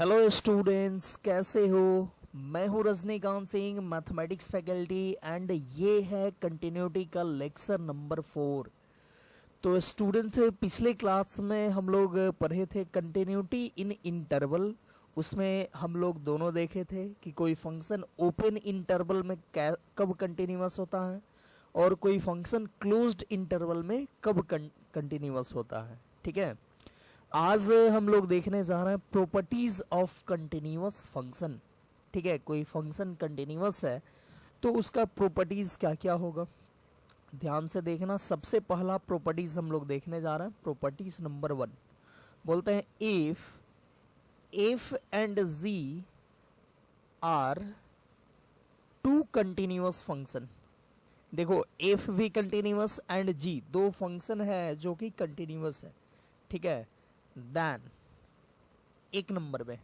Hello students, कैसे हो। मैं हूं Rajinikanth Singh, mathematics faculty, and ये है कंटिन्यूटी का लेक्चर नंबर 4। तो स्टूडेंट्स, पिछले क्लास में हम लोग पढ़े थे कंटिन्यूटी इन इंटरवल। उसमें हम लोग दोनों देखे थे कि कोई फंक्शन ओपन इंटरवल में कब कंटिन्यूअस होता है और कोई फंक्शन क्लोज्ड इंटरवल में कब कंटिन्यूअस होता है। ठीक है, आज हम लोग देखने जा रहे हैं प्रॉपर्टीज ऑफ कंटिन्यूअस फंक्शन। ठीक है, कोई फंक्शन कंटिन्यूअस है तो उसका प्रॉपर्टीज क्या क्या होगा, ध्यान से देखना। सबसे पहला प्रॉपर्टीज हम लोग देखने जा रहे हैं, प्रॉपर्टीज नंबर 1। बोलते हैं F and G are two continuous function. देखो, एफ भी कंटिन्यूअस एंड जी, दो फंक्शन है जो कि कंटिन्यूअस है। ठीक है, देन एक नंबर में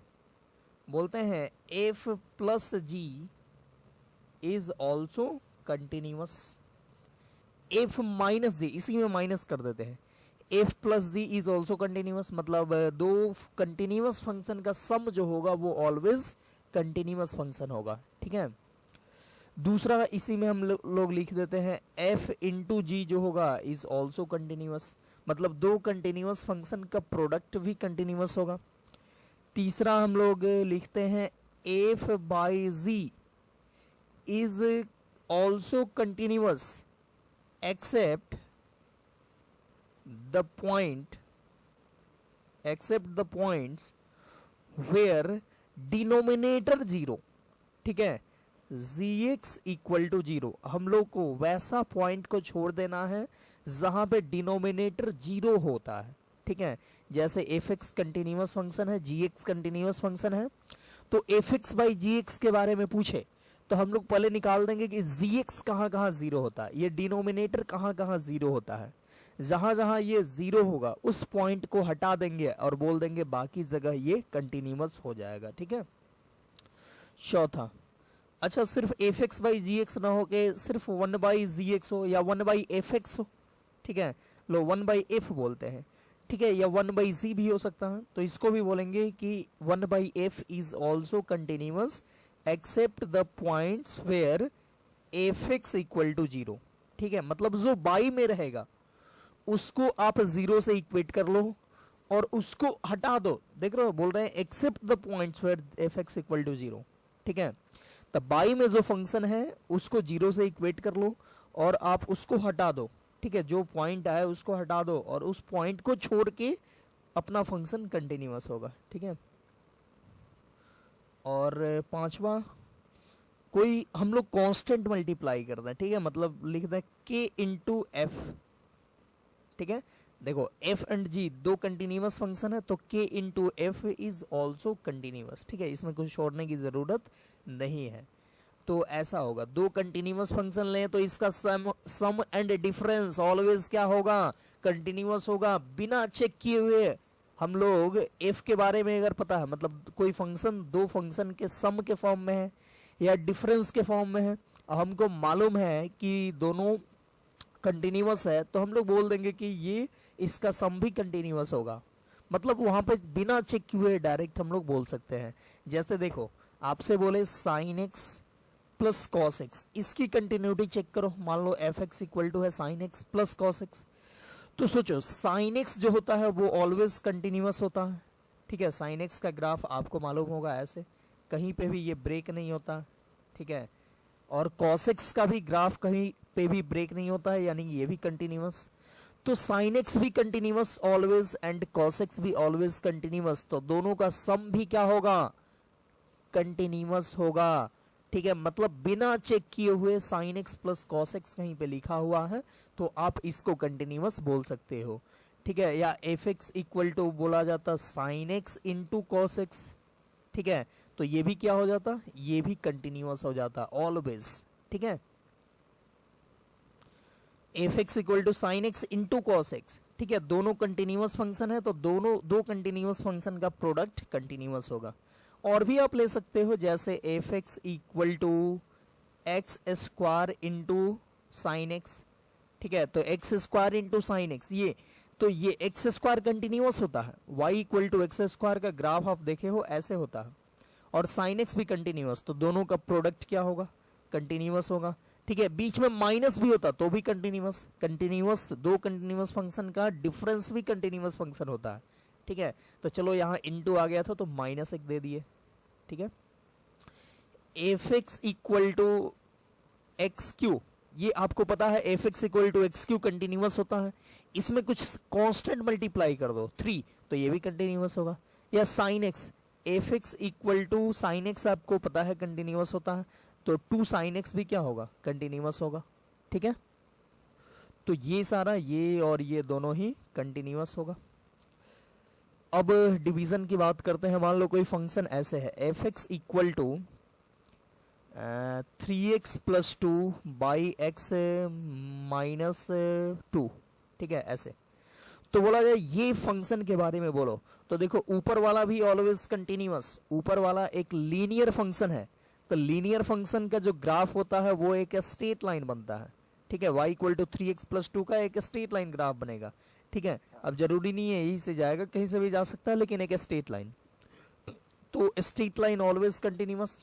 बोलते हैं f plus g is also continuous. F minus g, इसी में माइनस कर देते हैं। F plus g is also continuous, मतलब दो कंटिन्यूअस फंक्शन का सम जो होगा वो ऑलवेज कंटिन्यूअस फंक्शन होगा। ठीक है, दूसरा इसी में हम लोग लिख देते हैं एफ इंटू जी जो होगा इज ऑल्सो कंटिन्यूअस, मतलब दो कंटिन्यूअस फंक्शन का प्रोडक्ट भी कंटिन्यूअस होगा। तीसरा हम लोग लिखते हैं F by G is also continuous except the points where denominator zero. ठीक है, gx इक्वल टू जीरो, हम लोग को वैसा पॉइंट को छोड़ देना है जहां पे डिनोमिनेटर जीरो होता है। ठीक है, जैसे एफ एक्स कंटिन्यूअस फंक्शन है, जी एक्स कंटिन्यूअस फंक्शन है, तो F X by G X के बारे में पूछे तो हम लोग पहले निकाल देंगे कि जी एक्स कहाँ कहाँ जीरो होता है, ये डिनोमिनेटर कहाँ कहाँ जीरो होता है। जहां जहां ये जीरो होगा उस पॉइंट को हटा देंगे और बोल देंगे बाकी जगह ये कंटिन्यूअस हो जाएगा। ठीक है, चौथा, अच्छा सिर्फ F X by G X ना हो के सिर्फ 1 बाई जी एक्स हो या 1 बाई एफ एक्स हो। ठीक है, लो 1 बाई एफ बोलते हैं। ठीक है, या 1 बाई जी भी हो सकता है, तो इसको भी बोलेंगे कि 1 by F is also continuous except the points where F x equal to zero. ठीक है, मतलब जो बाई में रहेगा उसको आप जीरो से इक्वेट कर लो और उसको हटा दो। देख रहे हो, बोल रहे हैं except the points where F x equal to zero. ठीक है, तब बाई में जो फंक्शन है उसको जीरो से इक्वेट कर लो और आप उसको हटा दो। ठीक है, जो पॉइंट आए उसको हटा दो और उस पॉइंट को छोड़ के अपना फंक्शन कंटिन्यूअस होगा। ठीक है, और पांचवा, कोई हम लोग कांस्टेंट मल्टीप्लाई करते हैं। ठीक है, मतलब लिख दें के इंटू एफ। ठीक है, देखो एफ एंड जी दो कंटिन्यूअस फंक्शन है तो के into F is also continuous. ठीक है, इसमें कुछ छोड़ने की जरूरत नहीं है। तो ऐसा होगा, दो कंटिन्यूअस फंक्शन लें तो इसका सम एंड डिफरेंस ऑलवेज क्या होगा, कंटिन्यूअस होगा। बिना चेक किए हुए हम लोग एफ के बारे में अगर पता है, मतलब कोई फंक्शन दो फंक्शन के सम के फॉर्म में है या डिफरेंस के फॉर्म में है, हमको मालूम है कि दोनों कंटिन्यूअस है, तो हम लोग बोल देंगे कि ये इसका सम भी कंटिन्यूअस होगा। मतलब वहां पे बिना चेक किए हुए डायरेक्ट हम लोग बोल सकते हैं। जैसे देखो, आपसे बोले sine x plus cos x, इसकी कंटिन्यूटी चेक करो। मान लो एफ एक्स इक्वल टू है sine x plus cos x, तो सोचो साइन एक्स जो होता है वो ऑलवेज कंटिन्यूअस होता है। ठीक है, साइन एक्स का ग्राफ आपको मालूम होगा, ऐसे कहीं पे भी ये ब्रेक नहीं होता। ठीक है, और cos x का भी ग्राफ कहीं पे भी ब्रेक नहीं होता है, यानी ये भी कंटिन्यूअस। तो sin x भी continuous always and cos x भी ऑलवेज कंटिन्यूअस, तो दोनों का सम भी क्या होगा, कंटिन्यूअस होगा। ठीक है, मतलब बिना चेक किए हुए sin x plus cos x कहीं पे लिखा हुआ है तो आप इसको कंटिन्यूअस बोल सकते हो। ठीक है, या एफ एक्स इक्वल टू बोला जाता sign X into cos X. ठीक है, तो ये भी क्या हो जाता, ये भी कंटिन्यूअस हो जाता ऑलवेज। ठीक है, F x equal to sine X into cos X. ठीक है, दोनों कंटिन्यूअस फंक्शन है तो दोनों दो कंटिन्यूअस फंक्शन का प्रोडक्ट कंटिन्यूअस होगा। और भी आप ले सकते हो, जैसे F x equal to X square into sine x. ठीक है, तो X square into sine X, ये तो ये एक्स स्क्वायर कंटिन्यूअस होता है, Y equal to X square का ग्राफ आप देखे हो ऐसे होता है, और साइन एक्स भी कंटिन्यूअस, तो दोनों का प्रोडक्ट क्या होगा, कंटिन्यूअस होगा। ठीक है, बीच में माइनस भी होता तो भी कंटिन्यूअस, कंटिन्यूअस दो कंटिन्यूअस फंक्शन का डिफरेंस भी कंटिन्यूअस फंक्शन होता है। ठीक है, तो चलो यहाँ इनटू आ गया था तो माइनस एक दे दिए। ठीक है, F x equal to X Q, ये आपको पता है F x equal to X Q continuous होता है, इसमें कुछ कांस्टेंट मल्टीप्लाई कर दो 3 तो ये भी कंटिन्यूअस होगा। या sine X, F x equal to sine X आपको पता है कंटिन्यूअस होता है, तो 2 साइन एक्स भी क्या होगा, कंटिन्यूअस होगा। ठीक है, तो ये सारा ये और ये दोनों ही कंटिन्यूअस होगा। अब डिवीजन की बात करते हैं। मान लो कोई फंक्शन ऐसे है, F x equal to 3x plus 2 by X minus 2। ठीक है, ऐसे तो बोला जाए ये फंक्शन के बारे में बोलो, तो देखो ऊपर वाला भी ऑलवेज कंटिन्यूअस, ऊपर वाला एक लीनियर फंक्शन है, तो लीनियर फंक्शन का जो ग्राफ होता है वो एक स्ट्रेट लाइन बनता है। ठीक है, y equal to 3x plus 2 का एक स्ट्रेट लाइन ग्राफ बनेगा। ठीक है, अब जरूरी नहीं है यही से जाएगा, कहीं से भी जा सकता है, लेकिन एक स्ट्रेट लाइन, तो स्ट्रेट लाइन ऑलवेज कंटिन्यूअस।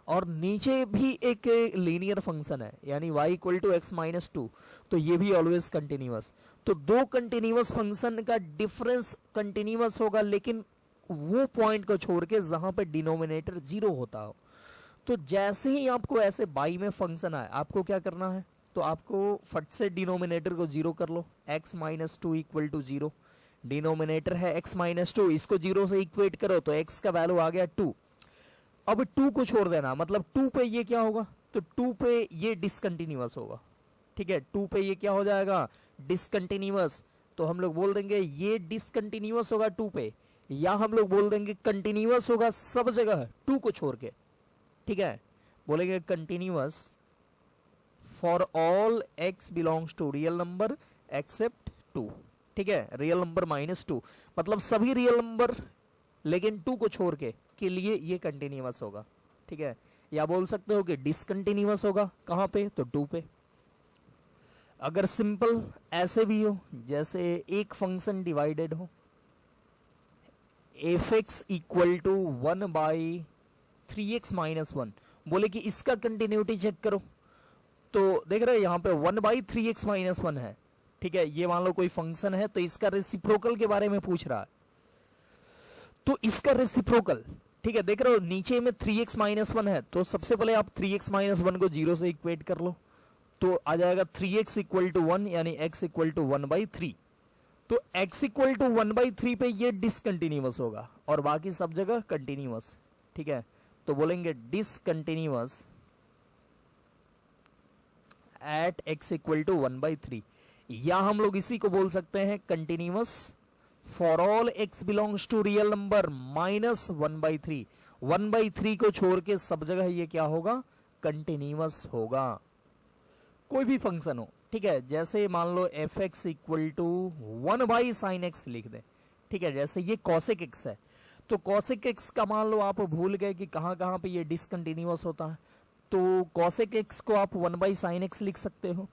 और नीचे भी एक लीनियर फंक्शन है, यानी y equal to X minus 2, तो ये भी ऑलवेज कंटिन्यूअस। तो दो कंटिन्यूअस फंक्शन का डिफरेंस कंटिन्यूअस होगा, लेकिन वो पॉइंट को छोड़ के जहां पे डिनोमिनेटर 0 होता हो। तो जैसे ही आपको ऐसे बाई में फंक्शन आए, आपको क्या करना है, तो आपको फट से डिनोमिनेटर को 0 कर लो, x minus 2 equal to 0। Denominator है x माइनस 2, इसको 0 से इक्वेट करो तो x का वैल्यू आ गया 2। अब 2 को छोड़ देना, मतलब 2 पे ये क्या होगा, तो 2 पे ये डिसकंटिन्यूअस होगा। ठीक है, 2 पे ये क्या हो जाएगा, डिसकंटिन्यूअस। तो हम लोग बोल देंगे ये डिसकंटिन्यूअस होगा 2 पे, या हम लोग बोल देंगे कंटिन्यूअस होगा सब जगह 2 को छोड़ के। ठीक है, बोलेंगे continuous for all x belongs to real number except 2। ठीक है, रियल नंबर माइनस 2, मतलब सभी रियल नंबर लेकिन 2 को छोड़ के लिए ये कंटिन्यूअस होगा। ठीक है, या बोल सकते हो कि डिसकंटिन्यूअस होगा, कहां पे, तो 2 पे। अगर सिंपल ऐसे भी हो, जैसे एक फंक्शन डिवाइडेड हो, F x equal to 1 by 3x minus 1, बोले कि इसका कंटिन्यूटी चेक करो, तो देख रहे हैं यहाँ पे 1 बाई 3x माइनस 1 है। ठीक है, ये मान लो कोई फंक्शन है, तो इसका रेसिप्रोकल के बारे में पूछ रहा है, तो इसका रेसिप्रोकल, ठीक है, देख रहे हो नीचे में 3x माइनस 1 है, तो सबसे पहले आप 3x माइनस 1 को 0 से इक्वेट कर लो, तो आ जाएगा 3x इक्वल टू 1, यानी x इक्वल टू 1 बाई 3। तो x इक्वल टू 1 बाई 3 पे ये डिसकंटिन्यूअस होगा और बाकी सब जगह कंटिन्यूअस। ठीक है, तो बोलेंगे discontinuous at x equal to 1 by 3, या हम लोग इसी को बोल सकते हैं continuous for all x belongs to real number minus 1 by 3। 1 by 3 को छोड़ के सब जगह ये क्या होगा, कंटिन्यूअस होगा, कोई भी फंक्शन हो। ठीक है, जैसे मान लो f x equal to 1 by sine x लिख दे। ठीक है, जैसे ये कॉसेक एक्स है, तो कॉसेक एक्स का मान लो आप भूल गए कि कहाँ कहाँ पे ये डिसकंटिन्यूअस होता है, तो कॉसेक एक्स को आप 1 बाई साइन एक्स लिख सकते हो।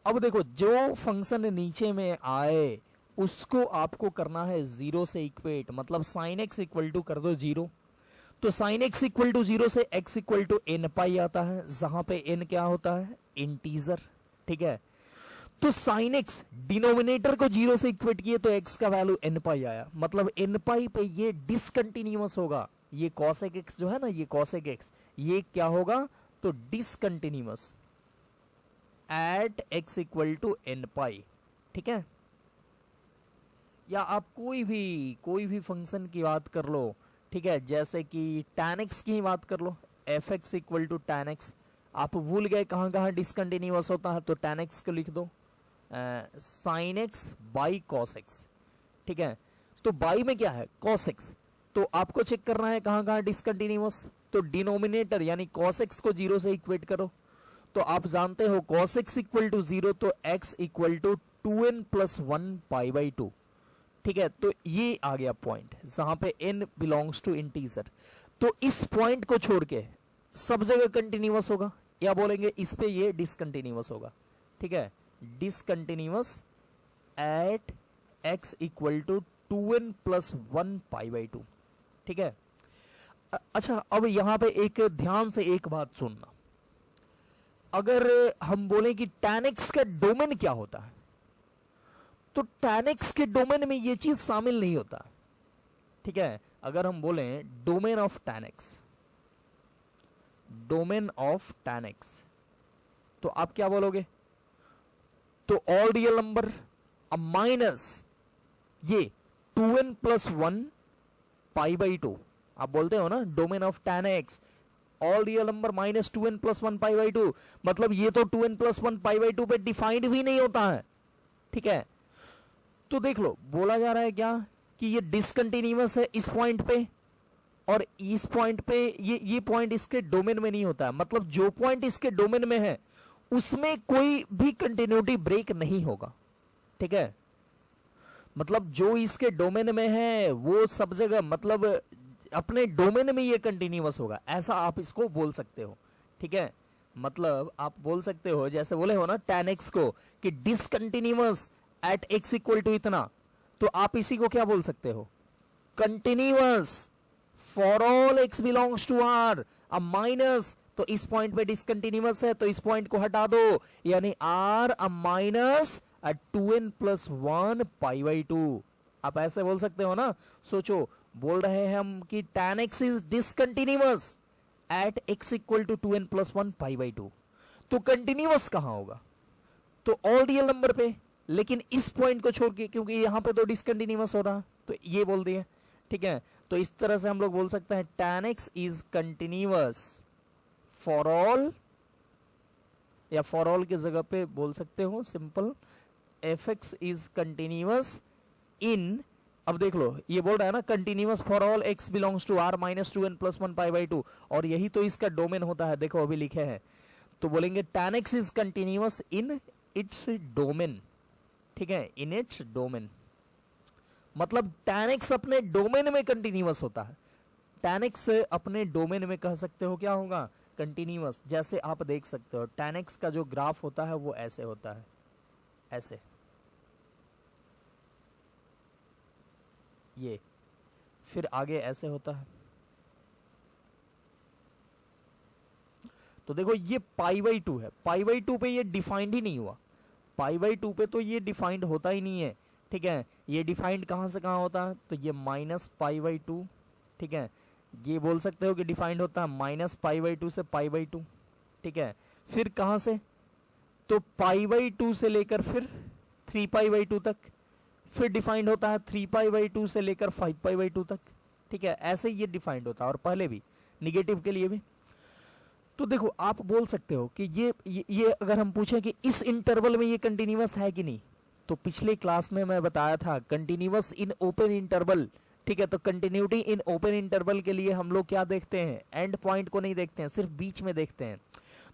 अब देखो जो फंक्शन नीचे में आए उसको आपको करना है 0 से इक्वेट, मतलब साइन एक्स इक्वल टू कर दो 0, तो साइन एक्स इक्वल टू 0 से x इक्वल टू एन पाई आता है, जहां पे n क्या होता है, इंटीजर। ठीक है, तो साइन एक्स डिनोमिनेटर को 0 से इक्वेट किए तो x का वैल्यू n पाई आया, मतलब n पाई पे ये डिसकंटिन्यूअस होगा। ये कॉसेक एक्स जो है ना, ये कॉसेक एक्स ये क्या होगा, तो discontinuous at x equal to n pi. ठीक है, या आप कोई भी फंक्शन की बात कर लो। ठीक है, जैसे कि tan x की ही बात कर लो, f x equal to tan x, आप भूल गए कहाँ कहाँ डिसकंटिन्यूअस होता है, तो tan x को लिख दो sine x by cos X. ठीक है, तो बाई में क्या है, कॉस एक्स, तो आपको चेक करना है कहाँ कहाँ डिसकंटिन्यूअस, तो डिनोमिनेटर यानी कॉस एक्स को 0 से इक्वेट करो, तो आप जानते हो कॉस एक्स इक्वल टू 0, तो x equal to 2n plus 1 pi by 2। ठीक है, तो ये आ गया पॉइंट जहां पे n बिलोंग्स टू इंटीजर, तो इस पॉइंट को छोड़ के सब जगह कंटिन्यूअस होगा, या बोलेंगे इस पे ये डिसकंटिन्यूअस होगा। ठीक है, discontinuous at x equal to 2n plus 1 pi by 2। ठीक है। अच्छा, अब यहां पे एक ध्यान से एक बात सुनना, अगर हम बोलें कि tan x का डोमेन क्या होता है, तो tan x के डोमेन में ये चीज शामिल नहीं होता। ठीक है, अगर हम बोलें domain of tan x, domain of tan x, तो आप क्या बोलोगे? तो ऑल रियल नंबर माइनस ये 2n प्लस 1 पाई बाई 2, आप बोलते हो ना domain of tan x, all real number minus 2n plus 1 pi by 2, मतलब ये तो 2n प्लस 1 पाई बाई 2 पे डिफाइंड भी नहीं होता है। ठीक है, तो देख लो, बोला जा रहा है क्या कि ये डिसकंटिन्यूअस है इस पॉइंट पे, और इस पॉइंट पे ये पॉइंट इसके डोमेन में नहीं होता है, मतलब जो पॉइंट इसके डोमेन में है उसमें कोई भी कंटिन्यूटी ब्रेक नहीं होगा। ठीक है, मतलब जो इसके डोमेन में है वो सब जगह, मतलब अपने डोमेन में ये कंटिन्यूअस होगा, ऐसा आप इसको बोल सकते हो। ठीक है, मतलब आप बोल सकते हो, जैसे बोले हो ना tan x को कि discontinuous at x equal to इतना, तो आप इसी को क्या बोल सकते हो? Continuous for all x belongs to r। अब माइनस, तो इस पॉइंट पे डिसकंटिन्यूअस है तो इस पॉइंट को हटा दो, यानी r अब minus 2n plus 1 pi by 2। आप ऐसे बोल सकते हो ना। सोचो, बोल रहे हैं हम कि tan x is discontinuous at x equal to 2n plus 1 pi by 2, तो कंटिन्यूअस कहां होगा? तो ऑल रियल नंबर पे, लेकिन इस पॉइंट को छोड़ के, क्योंकि यहां पे तो डिसकंटिन्यूअस हो रहा, तो ये बोल दिए। ठीक है, तो इस तरह से हम लोग बोल सकते हैं tan x is continuous for all, या फॉर ऑल की जगह पे बोल सकते हो simple fx is continuous in, अब देख लो ये बोल रहा है ना continuous for all x belongs to r minus 2n plus 1 pi by 2, और यही तो इसका डोमेन होता है, देखो अभी लिखे हैं, तो बोलेंगे tan x is continuous in its domain. ठीक है, इन इट्स डोमेन, मतलब tan x अपने डोमेन में कंटिन्यूअस होता है। tan x अपने डोमेन में कह सकते हो क्या होगा? कंटिन्यूअस। जैसे आप देख सकते हो tan x का जो ग्राफ होता है वो ऐसे होता है, ऐसे, ये फिर आगे ऐसे होता है। तो देखो ये पाई बाई 2 है, पाई बाई 2 पे ये डिफाइंड ही नहीं हुआ, पाई बाई 2 पे तो ये डिफाइंड होता ही नहीं है। ठीक है, ये डिफाइंड कहाँ से कहाँ होता है? तो ये माइनस पाई बाई 2। ठीक है, ये बोल सकते हो कि डिफाइंड होता है माइनस पाई बाई 2 से पाई बाई 2। ठीक है, फिर कहाँ से? तो पाई बाई 2 से लेकर फिर 3 पाई बाई 2 तक, फिर डिफाइंड होता है 3 पाई बाई 2 से लेकर 5 पाई बाई 2 तक। ठीक है, ऐसे ही ये डिफाइंड होता है, और पहले भी निगेटिव के लिए भी। तो देखो आप बोल सकते हो कि ये अगर हम पूछें कि इस इंटरवल में ये कंटिन्यूअस है कि नहीं, तो पिछले क्लास में मैं बताया था कंटिन्यूअस इन ओपन इंटरवल। ठीक है, तो कंटिन्यूटी इन ओपन इंटरवल के लिए हम लोग क्या देखते हैं? एंड पॉइंट को नहीं देखते हैं, सिर्फ बीच में देखते हैं।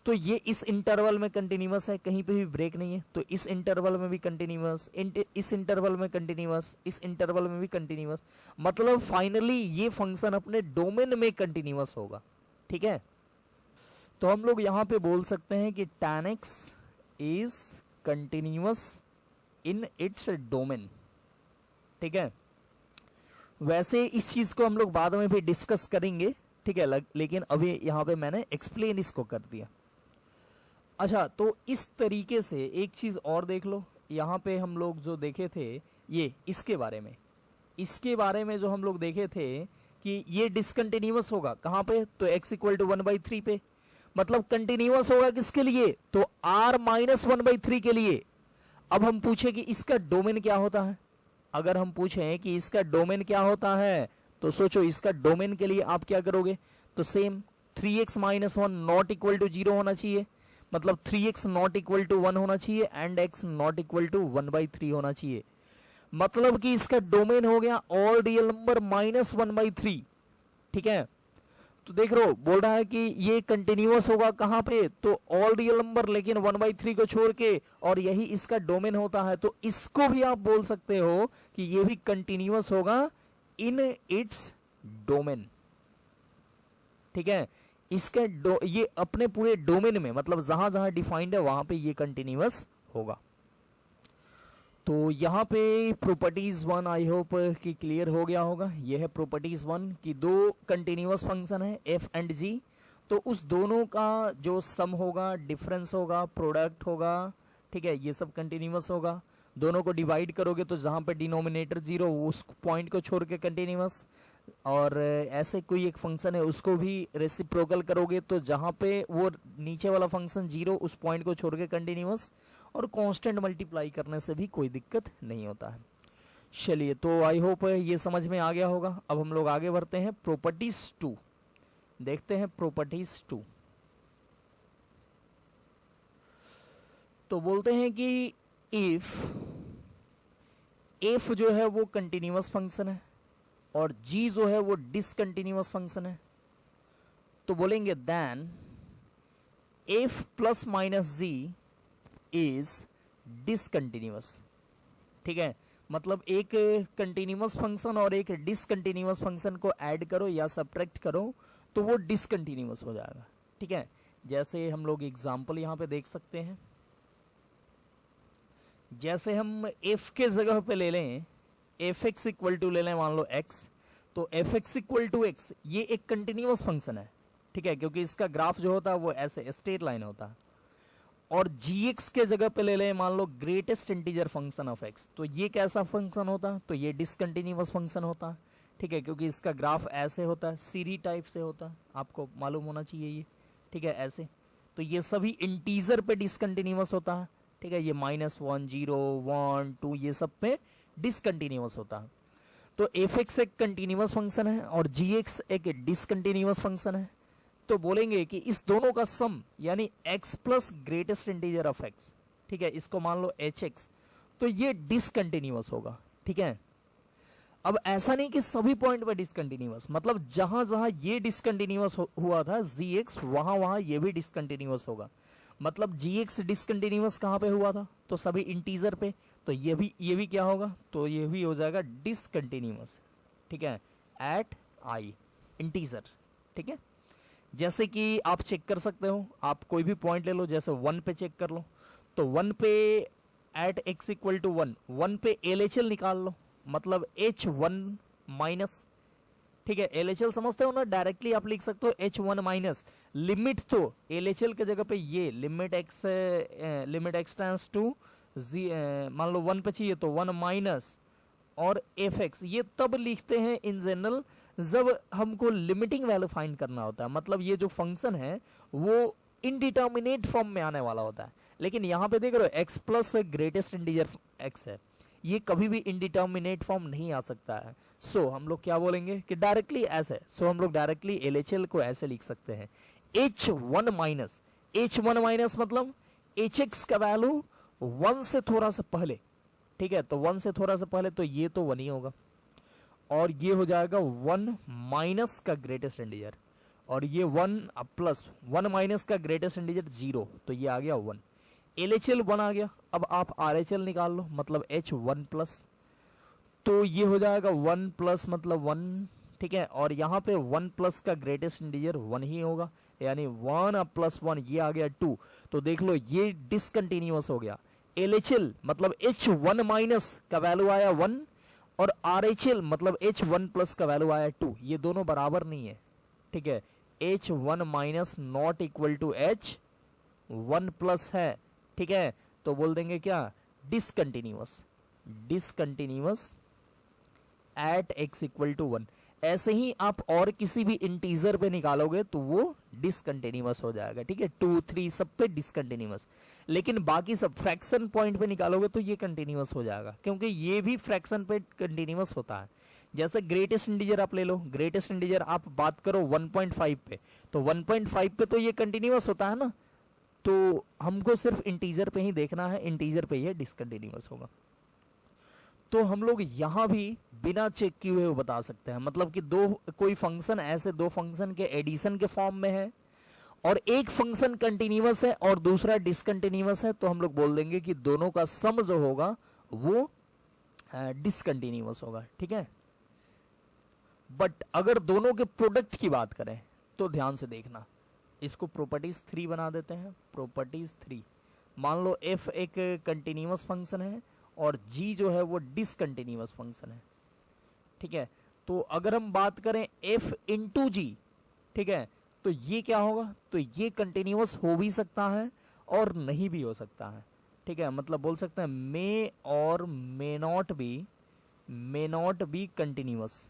तो ये इस इंटरवल में कंटिन्यूअस है, कहीं पे भी ब्रेक नहीं है, तो इस इंटरवल में भी कंटिन्यूअस, इस इंटरवल में कंटिन्यूअस, इस इंटरवल में भी कंटिन्यूअस, मतलब फाइनली ये फंक्शन अपने डोमेन में कंटिन्यूअस होगा। ठीक है, तो हम लोग यहाँ पे बोल सकते हैं कि tan x is continuous in its domain. ठीक है, वैसे इस चीज को हम लोग बाद में भी डिस्कस करेंगे। ठीक है, लेकिन अभी यहाँ पे मैंने एक्सप्लेन इसको कर दिया। अच्छा, तो इस तरीके से एक चीज और देख लो, यहाँ पे हम लोग जो देखे थे ये इसके बारे में जो हम लोग देखे थे कि ये डिसकंटिन्यूअस होगा कहाँ पे? तो x इक्वल टू 1/3 पे, मतलब कंटिन्यूअस होगा किसके लिए? तो r माइनस 1/3 के लिए। अब हम पूछे कि इसका डोमेन क्या होता है, अगर हम पूछें कि इसका डोमेन क्या होता है, तो सोचो इसका डोमेन के लिए आप क्या करोगे? तो same 3x minus 1 not equal to 0 होना चाहिए, मतलब 3x नॉट इक्वल टू 1 होना चाहिए, and x not equal to 1/3 होना चाहिए, मतलब कि इसका डोमेन हो गया ऑल रियल नंबर माइनस 1/3। ठीक है, तो देख लो बोल रहा है कि ये कंटिन्यूअस होगा कहाँ पे? तो ऑल रियल नंबर, लेकिन 1/3 को छोड़ के, और यही इसका डोमेन होता है, तो इसको भी आप बोल सकते हो कि ये भी कंटिन्यूअस होगा इन इट्स डोमेन। ठीक है, इसका ये अपने पूरे डोमेन में, मतलब जहां जहां डिफाइंड है वहां पे ये कंटिन्यूअस होगा। तो यहाँ पे प्रॉपर्टीज़ वन आई होप कि क्लियर हो गया होगा। यह है प्रॉपर्टीज़ वन कि दो कंटिन्यूअस फंक्शन है एफ एंड जी, तो उस दोनों का जो सम होगा, डिफरेंस होगा, प्रोडक्ट होगा, ठीक है, ये सब कंटिन्यूअस होगा। दोनों को डिवाइड करोगे तो जहाँ पे डिनोमिनेटर जीरो उस पॉइंट को छोड़ के कंटिन्यूअस, और ऐसे कोई एक फंक्शन है उसको भी रेसिप्रोकल करोगे तो जहाँ पे वो नीचे वाला फंक्शन जीरो उस पॉइंट को छोड़ के कंटिन्यूअस, और कांस्टेंट मल्टीप्लाई करने से भी कोई दिक्कत नहीं होता है। चलिए, तो आई होप ये समझ में आ गया होगा। अब हम लोग आगे बढ़ते हैं प्रॉपर्टीज टू, देखते हैं प्रॉपर्टीज टू। तो बोलते हैं कि इफ जो है वो कंटिन्यूअस फंक्शन है और g जो है वो डिसकंटिन्यूअस फंक्शन है, तो बोलेंगे then f plus minus G is discontinuous. ठीक है, मतलब एक कंटिन्यूअस फंक्शन और एक डिसकंटिन्यूअस फंक्शन को ऐड करो या सब्ट्रैक्ट करो तो वो डिसकंटिन्यूअस हो जाएगा। ठीक है, जैसे हम लोग एग्जाम्पल यहाँ पे देख सकते हैं। जैसे हम f के जगह पे ले लें एफ एक्स इक्वल टू ले लें मान लो x, तो F x equal to x ये एक कंटिन्यूअस फंक्शन है। ठीक है, क्योंकि इसका ग्राफ जो होता है वो ऐसे स्ट्रेट लाइन होता है। और जी एक्स के जगह पे ले लें मान लो greatest integer function of x, तो ये कैसा फंक्शन होता है, तो ये डिसकंटिन्यूअस फंक्शन होता है। ठीक है, क्योंकि इसका ग्राफ ऐसे होता है, सीरी टाइप से होता है, आपको मालूम होना चाहिए ये। ठीक है, ऐसे तो ये सभी इंटीजर पे डिसकंटिन्यूअस होता है। ठीक है, ये -1 0 1 2 ये सब पे डिसकंटिन्यूअस होता है। तो एफ एक्स एक कंटिन्यूअस फंक्शन है और जी एक्स एक डिसकंटिन्यूअस फंक्शन है। तो बोलेंगे कि इस दोनों का सम यानी x plus greatest integer of x, ठीक है, इसको मान लो एच एक्स, तो ये डिसकंटिन्यूअस होगा। ठीक है, अब ऐसा नहीं कि सभी पॉइंट पर डिसकंटिन्यूअस, मतलब जहां जहां ये डिसकंटिन्यूअस हुआ था जी एक्स, वहां वहां ये भी डिसकंटिन्यूअस होगा। मतलब जी एक्स डिसकंटिन्यूअस कहाँ पे हुआ था, तो सभी इंटीजर पे, तो ये भी क्या होगा, तो ये भी हो जाएगा डिसकंटिन्यूअस। ठीक है, एट आई इंटीजर। ठीक है, जैसे कि आप चेक कर सकते हो, आप कोई भी पॉइंट ले लो, जैसे 1 पे चेक कर लो, तो 1 पे एट एक्स इक्वल टू 1 पे LHL निकाल लो, मतलब H1 माइनस। ठीक है, LHL समझते हो ना, डायरेक्टली आप लिख सकते हो H1 माइनस लिमिट, तो LHL के जगह पे ये लिमिट x टेंड्स टू जी, मान लो 1 पे चाहिए तो 1 माइनस और एफ एक्स, ये तब लिखते हैं इन जनरल जब हमको लिमिटिंग वैल्यू फाइंड करना होता है। मतलब ये जो फंक्शन है वो इनडिटर्मिनेट फॉर्म में आने वाला होता है, लेकिन यहाँ पे देख रहे हो x plus greatest integer x है, ये कभी भी इनडिटर्मिनेट फॉर्म नहीं आ सकता है। सो हम लोग क्या बोलेंगे कि डायरेक्टली ऐसे, सो हम लोग डायरेक्टली LHL को ऐसे लिख सकते हैं H1 माइनस मतलब HX का वैल्यू 1 से थोड़ा सा पहले। ठीक है, तो 1 से थोड़ा सा पहले, तो ये तो 1 ही होगा, और ये हो जाएगा 1 माइनस का ग्रेटेस्ट इंटीजर, और ये 1 प्लस 1 माइनस का ग्रेटेस्ट इंटीजर 0, तो ये आ गया 1। LHL 1 आ गया। अब आप RHL निकाल लो, मतलब H1 प्लस, तो ये हो जाएगा 1 प्लस मतलब 1। ठीक है, और यहाँ पे 1 प्लस का ग्रेटेस्ट इंटीजर 1 ही होगा, यानी 1 प्लस 1 ये आ गया 2। तो देख लो ये डिसकंटिन्यूअस हो गया। LHL मतलब H1 माइनस का वैल्यू आया 1, और RHL मतलब H1 प्लस का वैल्यू आया 2, ये दोनों बराबर नहीं है। ठीक है, H1 minus not equal to H1 plus है। ठीक है, तो बोल देंगे क्या, discontinuous at x equal to 1। ऐसे ही आप और किसी भी इंटीजर पे निकालोगे तो वो डिसकंटिन्यूअस हो जाएगा। ठीक है, 2 3 सब पे डिसकंटिन्यूअस, लेकिन बाकी सब फ्रैक्शन पॉइंट पे निकालोगे तो ये कंटिन्यूअस हो जाएगा, क्योंकि ये भी फ्रैक्शन पे कंटिन्यूअस होता है। जैसे ग्रेटेस्ट इंटीजर आप ले लो, ग्रेटेस्ट इंटीजर आप बात करो 1.5 पे, तो 1.5 पे तो ये कंटिन्यूअस होता है ना, तो हमको सिर्फ इंटीजर पे ही देखना है, इंटीजर पे ये डिसकंटिन्यूअस होगा। तो हम लोग यहाँ भी बिना चेक किए हुए बता सकते हैं, मतलब कि कोई फंक्शन ऐसे दो फंक्शन के एडिशन के फॉर्म में है और एक फंक्शन कंटिन्यूअस है और दूसरा डिसकंटिन्यूअस है, तो हम लोग बोल देंगे कि दोनों का सम जो होगा वो डिसकंटिन्यूअस होगा। ठीक है, बट अगर दोनों के प्रोडक्ट की बात करें तो ध्यान से देखना, इसको प्रॉपर्टीज 3 बना देते हैं। प्रॉपर्टीज 3, मान लो f एक कंटिन्यूअस फंक्शन है और g जो है वो डिसकंटिन्यूअस फंक्शन है। ठीक है, तो अगर हम बात करें f इंटू जी, ठीक है, तो ये क्या होगा, तो ये कंटिन्यूअस हो भी सकता है और नहीं भी हो सकता है। ठीक है, मतलब बोल सकते हैं मे और मे नॉट बी कंटिन्यूअस।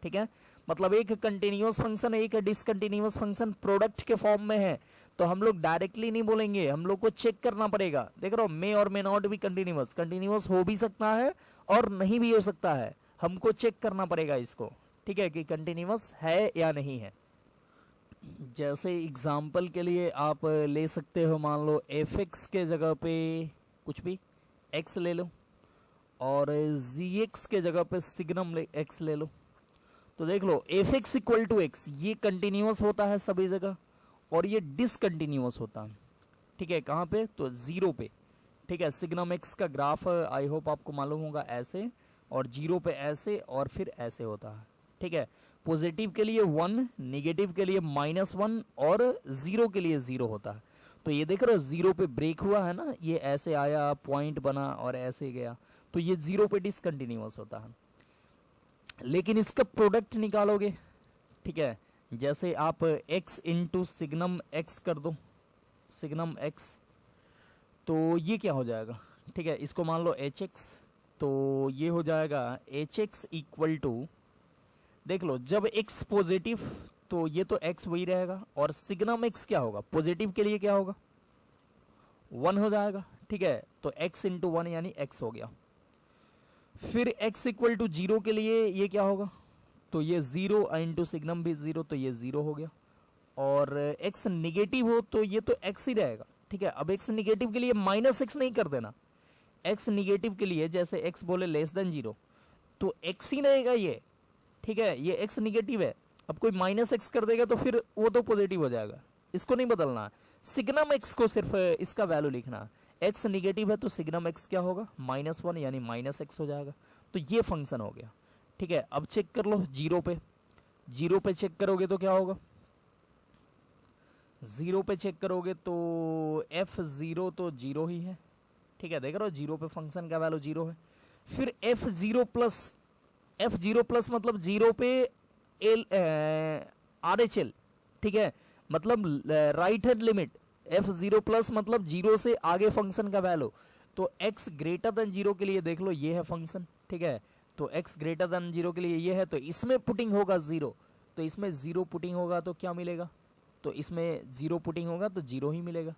ठीक है, मतलब एक कंटिन्यूअस फंक्शन है, एक डिसकंटिन्यूअस फंक्शन प्रोडक्ट के फॉर्म में है, तो हम लोग डायरेक्टली नहीं बोलेंगे, हम लोग को चेक करना पड़ेगा। देख रहे हो, मे और मे नॉट भी कंटिन्यूअस हो भी सकता है और नहीं भी हो सकता है, हमको चेक करना पड़ेगा इसको। ठीक है, कि कंटिन्यूअस है या नहीं है। जैसे एग्जाम्पल के लिए आप ले सकते हो, मान लो एफ एक्स के जगह पे कुछ भी एक्स ले लो और जी एक्स के जगह पे सिग्नम एक्स ले लो। तो देख लो f x equal to x, ये कंटिन्यूअस होता है सभी जगह और ये डिसकंटिन्यूअस होता है। ठीक है, कहाँ पे, तो जीरो पे। ठीक है, सिग्नम एक्स का ग्राफ आई होप आपको मालूम होगा ऐसे, और जीरो पे ऐसे और फिर ऐसे होता है। ठीक है, पॉजिटिव के लिए 1, नेगेटिव के लिए -1 और जीरो के लिए 0 होता है। तो ये देख रहे हो जीरो पे ब्रेक हुआ है ना, ये ऐसे आया, पॉइंट बना और ऐसे गया, तो ये जीरो पे डिसकंटिन्यूअस होता है। लेकिन इसका प्रोडक्ट निकालोगे, ठीक है, जैसे आप x इंटू सिग्नम एक्स कर दो, सिग्नम एक्स, तो ये क्या हो जाएगा। ठीक है, इसको मान लो एच एक्स, तो ये हो जाएगा एच एक्स इक्वल टू, देख लो जब x पॉजिटिव तो ये तो x वही रहेगा, और सिग्नम x क्या होगा, पॉजिटिव के लिए क्या होगा, 1 हो जाएगा। ठीक है, तो x इंटू 1 यानी x हो गया। फिर x इक्वल टू 0 के लिए ये क्या होगा, तो ये 0 इंटू सिग्नम भी 0, तो ये 0 हो गया। और x निगेटिव हो तो ये तो x ही रहेगा। ठीक है, अब x निगेटिव के लिए -x नहीं कर देना, x निगेटिव के लिए जैसे x बोले <0 तो x ही रहेगा ये। ठीक है, ये x निगेटिव है, अब कोई -x कर देगा तो फिर वो तो पॉजिटिव हो जाएगा, इसको नहीं बदलना है। सिग्नम x को सिर्फ इसका वैल्यू लिखना है, x निगेटिव है तो सिग्नम x क्या होगा, -1 यानी -x हो जाएगा। तो ये फंक्शन हो गया। ठीक है, अब चेक कर लो जीरो पे चेक करोगे तो क्या होगा, जीरो पे चेक करोगे तो f0 तो 0 ही है। ठीक है, देख रहे हो जीरो पे फंक्शन का वैल्यू 0 है। फिर f0 प्लस मतलब जीरो पे RHL। ठीक है, मतलब right hand limit, f0 plus मतलब जीरो से आगे फंक्शन का वैल्यू, तो x ग्रेटर देन 0 के लिए देख लो ये है फंक्शन। ठीक है, तो x ग्रेटर देन 0 के लिए ये है, तो इसमें पुटिंग होगा 0, तो इसमें 0 पुटिंग होगा तो क्या मिलेगा, तो इसमें 0 पुटिंग होगा तो 0 ही मिलेगा।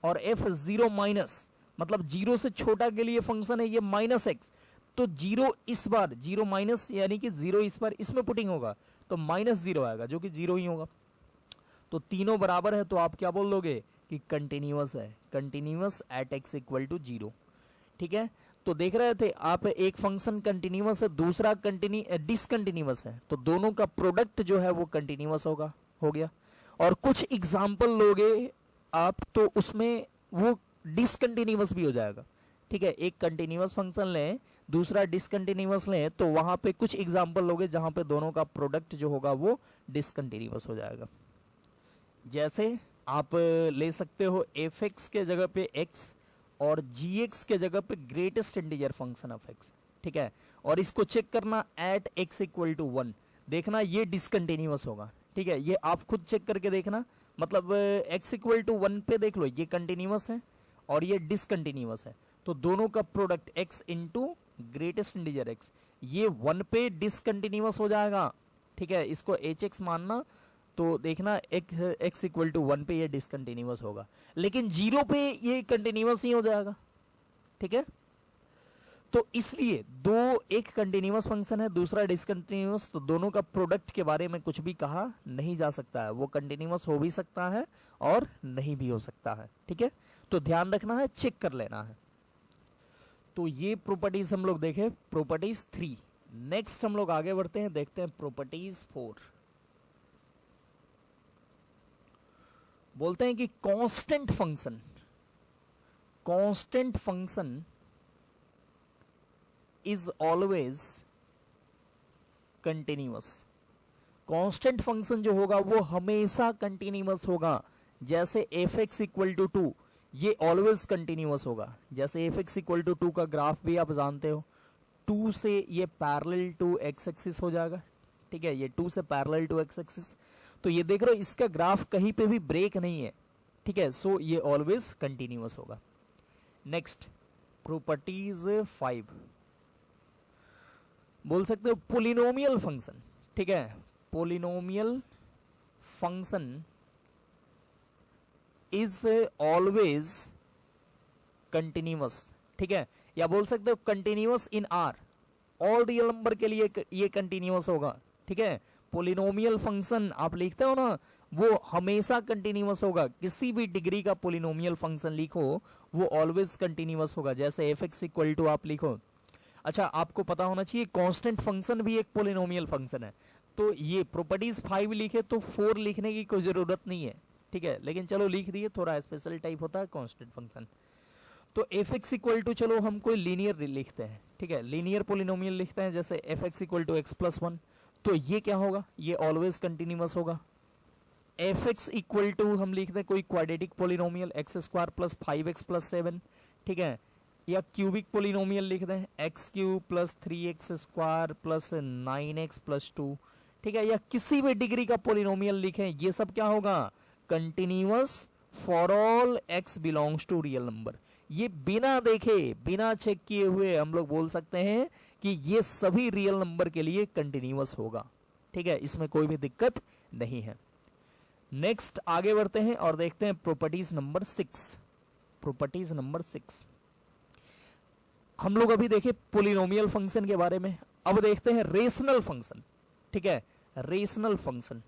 और f0 माइनस मतलब 0 से छोटा के लिए फंक्शन है ये -x, तो 0 इस बार 0 माइनस यानी कि 0 इस बार इसमें पुटिंग होगा तो -0 आएगा जो कि 0 ही होगा। तो तीनों बराबर है, तो आप क्या बोल दोगे कि कंटिन्यूअस है, continuous at x equal to 0। ठीक है, तो देख रहे थे आप, एक फंक्शन कंटिन्यूअस है, दूसरा डिसकंटिन्यूअस है, तो दोनों का प्रोडक्ट जो है वो कंटिन्यूअस होगा, हो गया। और कुछ एग्जाम्पल लोगे आप तो उसमें वो डिसकंटिन्यूअस भी हो जाएगा। ठीक है, एक कंटिन्यूअस फंक्शन लें, दूसरा डिसकंटिन्यूअस लें, तो वहां पे कुछ एग्जाम्पल लोगे जहां पे दोनों का प्रोडक्ट जो होगा वो डिसकंटिन्यूअस हो जाएगा। जैसे आप ले सकते हो एफ एक्स के जगह पे x और जी एक्स के जगह पे greatest integer function of x। ठीक है, और इसको चेक करना एट x इक्वल टू 1, देखना ये डिसकंटिन्यूअस होगा। ठीक है, ये आप खुद चेक करके देखना, मतलब x इक्वल टू 1 पे देख लो ये कंटिन्यूअस है और ये डिसकंटिन्यूअस है, तो दोनों का product x into greatest integer x, ये 1 पे डिसकंटिन्यूअस हो जाएगा। ठीक है, इसको hx मानना, तो देखना x इक्वल टू 1 पे ये डिसकंटिन्यूअस होगा, लेकिन 0 पे ये कंटिन्यूअस ही हो जाएगा। ठीक है, तो इसलिए दो, एक कंटिन्यूअस फंक्शन है दूसरा डिसकंटिन्यूअस, तो दोनों का प्रोडक्ट के बारे में कुछ भी कहा नहीं जा सकता है, वो कंटिन्यूअस हो भी सकता है और नहीं भी हो सकता है। ठीक है, तो ध्यान रखना है, चेक कर लेना है। तो ये प्रॉपर्टीज हम लोग देखे, प्रॉपर्टीज 3। नेक्स्ट हम लोग आगे बढ़ते हैं, देखते हैं प्रॉपर्टीज 4। बोलते हैं कि constant function is always continuous. Constant function जो होगा वो हमेशा कंटिन्यूअस होगा। जैसे एफ एक्स इक्वल टू 2, ये ऑलवेज कंटिन्यूअस होगा। जैसे एफ एक्स इक्वल टू 2 का ग्राफ भी आप जानते हो, 2 से ये पैरेलल टू एक्स एक्सिस हो जाएगा, ठीक है, ये 2 से पैरेलल टू एक्स एक्सिस, तो ये देख रहे हो इसका ग्राफ कहीं पे भी ब्रेक नहीं है, ठीक है, सो ये ऑलवेज कंटिन्यूअस होगा। नेक्स्ट प्रॉपर्टीज 5, बोल सकते हो पोलिनोमियल फंक्शन, ठीक है, polynomial function is always continuous, ठीक है, या बोल सकते हो continuous in are, all real number के लिए ये कंटिन्यूअस होगा, ठीक है। पोलिनोमियल फंक्शन आप लिखते हो ना, वो हमेशा कंटिन्यूअस होगा, किसी भी डिग्री का पोलिनोमियल फंक्शन लिखो वो ऑलवेज कंटिन्यूअस होगा। जैसे एफ एक्स इक्वल टू आप लिखो, अच्छा आपको पता होना चाहिए कांस्टेंट फंक्शन भी एक पोलिनोमियल फंक्शन है, तो ये प्रॉपर्टीज 5 लिखे तो 4 लिखने की कोई जरूरत नहीं है, ठीक है, लेकिन चलो लिख दिए, थोड़ा स्पेशल टाइप होता है कांस्टेंट फंक्शन। तो एफ एक्स इक्वल टू चलो हम कोई लीनियर लिखते हैं, ठीक है, लीनियर पोलिनोमियल लिखते हैं, जैसे F x equal to X plus 1, तो ये क्या होगा, ये ऑलवेज कंटिन्यूअस होगा। एफ एक्स इक्वल टू हम लिखते हैं कोई quadratic polynomial X square plus 5x plus 7, ठीक है, या क्यूबिक पोलिनोमियल लिखते हैं X cube plus 3x square plus 9x plus 2, ठीक है, या किसी भी डिग्री का पोलिनोमियल लिखें, ये सब क्या होगा, continuous for all x belongs to real number. ये बिना देखे बिना चेक किए हुए हम लोग बोल सकते हैं कि ये सभी रियल नंबर के लिए कंटिन्यूअस होगा, ठीक है, इसमें कोई भी दिक्कत नहीं है। नेक्स्ट आगे बढ़ते हैं और देखते हैं प्रॉपर्टीज नंबर 6। प्रॉपर्टीज नंबर 6 हम लोग अभी देखे पोलिनोमियल फंक्शन के बारे में, अब देखते हैं रेशनल फंक्शन, ठीक है, रेशनल फंक्शन,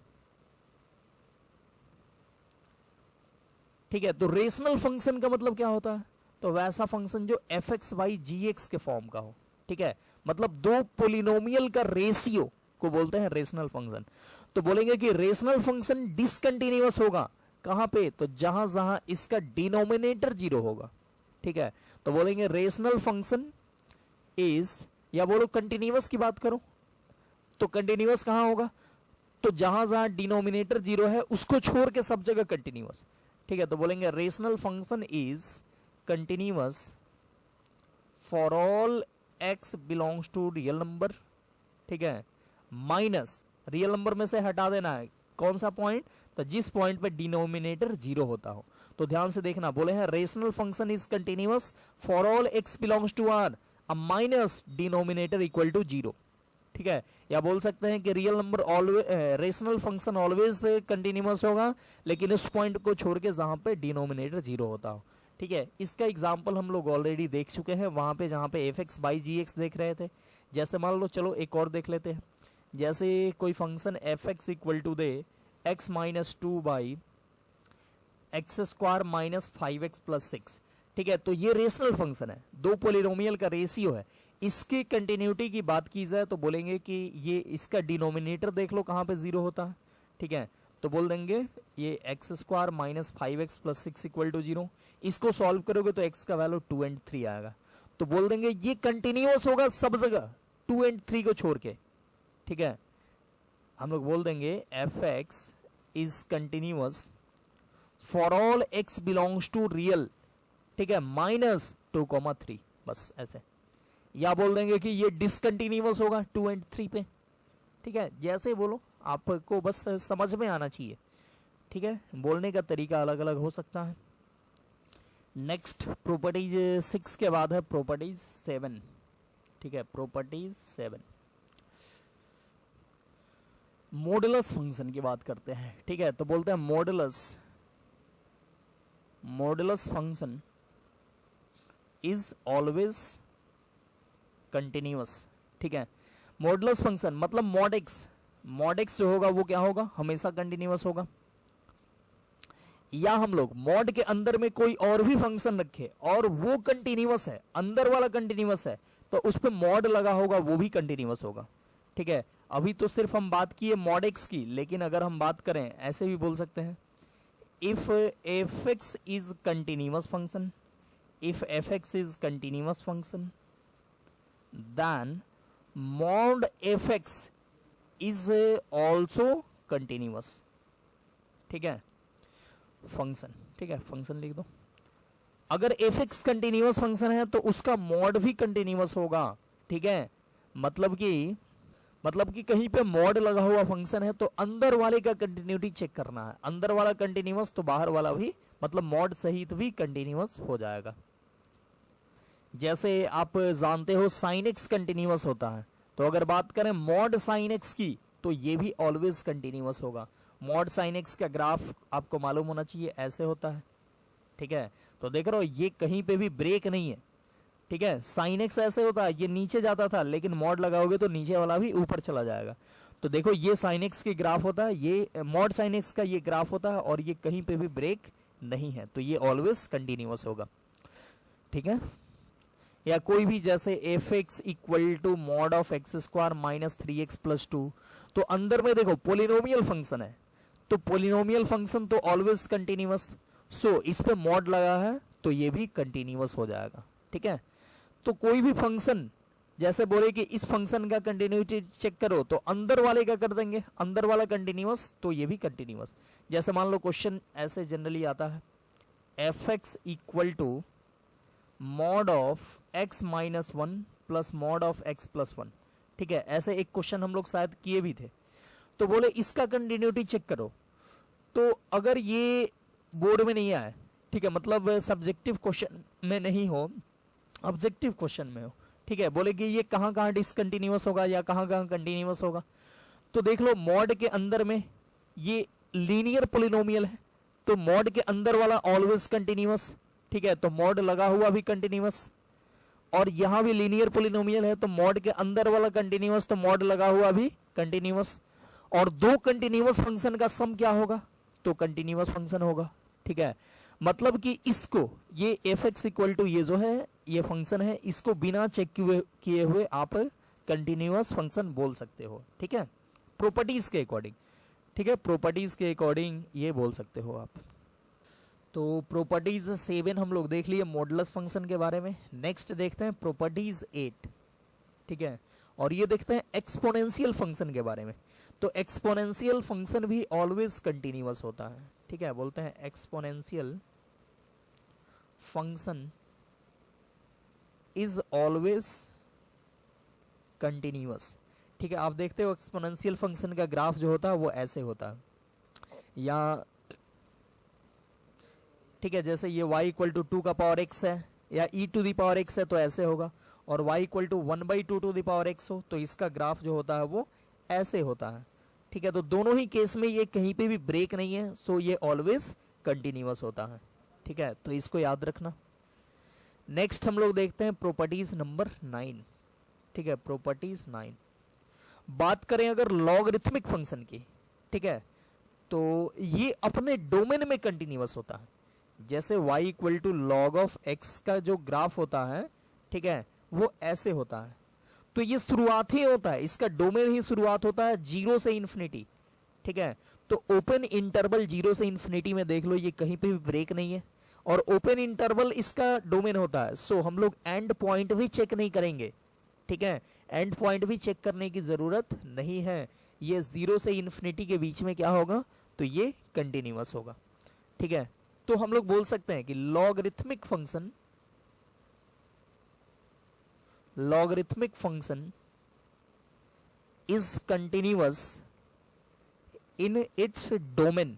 ठीक है। तो रेशनल फंक्शन का मतलब क्या होता है, तो वैसा फंक्शन जो एफ एक्स वाई जी एक्स के फॉर्म का हो, ठीक है, मतलब दो पोलिनोमियल का रेशियो को बोलते हैं रेशनल फंक्शन। तो बोलेंगे कि रेशनल फंक्शन डिसकंटिन्यूअस होगा, कहां पे, तो जहां जहां इसका डिनोमिनेटर 0 होगा, ठीक है, तो बोलेंगे रेशनल फंक्शन इज, या बोलो कंटिन्यूअस की बात करो तो कंटिन्यूअस कहां होगा, तो जहां जहां डिनोमिनेटर 0 है उसको छोड़ के सब जगह कंटिन्यूअस, ठीक है, तो बोलेंगे rational function is continuous for all x belongs to real number, ठीक है, माइनस रियल नंबर में से हटा देना है कौन सा पॉइंट, तो जिस पॉइंट पे डिनोमिनेटर 0 होता हो। तो ध्यान से देखना, बोले हैं rational function is continuous for all x belongs to r minus denominator equal to 0, ठीक है, या बोल सकते हैं कि real number always, rational function always continuous होगा लेकिन उस पॉइंट को छोड़ के जहां पे डिनोमिनेटर 0 होता हो, ठीक है। इसका एग्जांपल हम लोग ऑलरेडी देख चुके हैं वहां पे जहां पे F X by G X देख रहे थे। जैसे मान लो, चलो एक और देख लेते हैं, जैसे कोई function F x equal to the X minus 2 by X square minus 5x plus 6, ठीक है, तो ये रेशनल फंक्शन है, दो पोलिनोमियल का रेशियो है। इसकी कंटिन्यूटी की बात की जाए तो बोलेंगे कि ये इसका डिनोमिनेटर देख लो कहाँ पे 0 होता है, ठीक है, तो बोल देंगे ये X square minus 5x plus 6 equal to 0। इसको सॉल्व करोगे तो x का वैल्यू 2 और 3 आएगा, तो बोल देंगे ये कंटिन्यूअस होगा सब जगह 2 और 3 को छोड़ के, ठीक है। हम लोग बोल देंगे F x is continuous for all x belongs to real, ठीक है, माइनस 2,3, बस ऐसे। या बोल देंगे कि ये डिसकंटिन्यूअस होगा 2 और 3 पे, ठीक है, जैसे बोलो आपको बस समझ में आना चाहिए, ठीक है, बोलने का तरीका अलग अलग हो सकता है। नेक्स्ट प्रॉपर्टीज 6 के बाद है प्रॉपर्टीज 7, ठीक है, प्रॉपर्टीज 7 मॉडुलस फंक्शन की बात करते हैं, ठीक है, तो बोलते हैं modulus function is always continuous, ठीक है। मॉडुलस फंक्शन मतलब मॉड एक्स जो होगा वो क्या होगा, हमेशा कंटिन्यूअस होगा। या हम लोग मॉड के अंदर में कोई और भी फंक्शन रखे और वो कंटिन्यूअस है, अंदर वाला कंटिन्यूअस है, तो उस पर मॉड लगा होगा वो भी कंटिन्यूअस होगा, ठीक है। अभी तो सिर्फ हम बात किए मॉड एक्स की, लेकिन अगर हम बात करें ऐसे भी बोल सकते हैं, if F x is continuous function, if fx is continuous function then mod fx is also continuous, ठीक है, फंक्शन, ठीक है, फंक्शन लिख दो, अगर एफ एक्स कंटिन्यूअस फंक्शन है तो उसका मॉड भी कंटिन्यूअस होगा, ठीक है। मतलब कि कहीं पे मॉड लगा हुआ फंक्शन है तो अंदर वाले का कंटिन्यूटी चेक करना है, अंदर वाला कंटिन्यूअस तो बाहर वाला भी मतलब मॉड सहित भी कंटिन्यूअस हो जाएगा। जैसे आप जानते हो साइन एक्स कंटिन्यूअस होता है, तो अगर बात करें मॉड साइन एक्स की तो ये भी ऑलवेज कंटिन्यूअस होगा। मॉड साइन एक्स का ग्राफ आपको मालूम होना चाहिए, ऐसे होता है, ठीक है। तो देख रहे हो ये कहीं पे भी ब्रेक नहीं है, ठीक है। साइन एक्स ऐसे होता है, ये नीचे जाता था, लेकिन मॉड लगाओगे तो नीचे वाला भी ऊपर चला जाएगा। तो देखो ये साइन एक्स की ग्राफ होता है, ये मॉड साइन एक्स का ये ग्राफ होता है, और ये कहीं पे भी ब्रेक नहीं है, तो ये ऑलवेज कंटिन्यूअस होगा, ठीक है। या कोई भी जैसे F x equal to mod of X square minus 3x plus 2, तो अंदर में देखो पोलिनोमियल फंक्शन है, तो पोलिनोमियल फंक्शन तो ऑलवेज कंटिन्यूअस, सो इस पे मॉड लगा है तो ये भी कंटिन्यूअस हो जाएगा, ठीक है। तो कोई भी फंक्शन जैसे बोले कि इस फंक्शन का कंटिन्यूटी चेक करो, तो अंदर वाले का कर देंगे, अंदर वाला कंटिन्यूअस तो ये भी कंटिन्यूअस। जैसे मान लो क्वेश्चन ऐसे जनरली आता है, F x equal to mod of X minus 1 plus mod of X plus 1, ठीक है। ऐसे एक क्वेश्चन हम लोग शायद किए भी थे, तो बोले इसका कंटिन्यूटी चेक करो। तो अगर ये बोर्ड में नहीं आए, ठीक है, मतलब सब्जेक्टिव क्वेश्चन में नहीं हो, ऑब्जेक्टिव क्वेश्चन में हो, ठीक है, बोले कि ये कहाँ कहाँ डिसकंटिन्यूअस होगा या कहाँ कहाँ कंटिन्यूअस होगा, तो देख लो मॉड के अंदर में ये लीनियर पोलिनोमियल है, तो मॉड के अंदर वाला ऑलवेज कंटिन्यूअस, ठीक है, तो मॉड लगा हुआ भी कंटिन्यूअस, और यहां भी लीनियर पोलिनोमियल है तो मॉड के अंदर वाला कंटिन्यूअस, तो मॉड लगा हुआ भी कंटिन्यूअस, और दो कंटिन्यूअस फंक्शन का सम क्या होगा, तो कंटिन्यूअस फंक्शन होगा, ठीक है। मतलब कि इसको ये एफ एक्स इक्वल टू ये जो है ये फंक्शन है, इसको बिना चेक किए हुए आप कंटिन्यूअस फंक्शन बोल सकते हो, ठीक है, प्रॉपर्टीज के अकॉर्डिंग, ठीक है, प्रॉपर्टीज के अकॉर्डिंग ये बोल सकते हो आप। तो प्रॉपर्टीज 7 हम लोग देख लिए मॉडुलस फंक्शन के बारे में। नेक्स्ट देखते हैं प्रॉपर्टीज 8, ठीक है, और ये देखते हैं एक्सपोनेंशियल फंक्शन के बारे में। तो एक्सपोनेंशियल फंक्शन भी ऑलवेज कंटिन्यूअस होता है, ठीक है, बोलते हैं exponential function is always continuous, ठीक है। आप देखते हो एक्सपोनेंशियल फंक्शन का ग्राफ जो होता है वो ऐसे होता है, या ठीक है, जैसे ये y इक्वल टू 2 का पावर x है या e to the power x है तो ऐसे होगा, और y equal to 1/2 to the power x हो तो इसका ग्राफ जो होता है वो ऐसे होता है, ठीक है। तो दोनों ही केस में ये कहीं पे भी ब्रेक नहीं है, सो ये ऑलवेज कंटिन्यूअस होता है, ठीक है, तो इसको याद रखना। नेक्स्ट हम लोग देखते हैं प्रॉपर्टीज नंबर 9, ठीक है, प्रॉपर्टीज 9। बात करें अगर लॉगरिथमिक फंक्शन की, ठीक है, तो ये अपने डोमेन में कंटिन्यूअस होता है। जैसे y equal to log of x का जो ग्राफ होता है, ठीक है, वो ऐसे होता है, तो ये शुरुआत ही होता है, इसका डोमेन ही शुरुआत होता है 0 से इन्फिनिटी, ठीक है। तो ओपन इंटरवल 0 से इन्फिनिटी में देख लो ये कहीं पे भी ब्रेक नहीं है, और ओपन इंटरवल इसका डोमेन होता है, सो हम लोग एंड पॉइंट भी चेक नहीं करेंगे, ठीक है, एंड पॉइंट भी चेक करने की जरूरत नहीं है, ये 0 से इन्फिनिटी के बीच में क्या होगा, तो ये कंटिन्यूअस होगा, ठीक है। तो हम लोग बोल सकते हैं कि logarithmic function is continuous in its domain,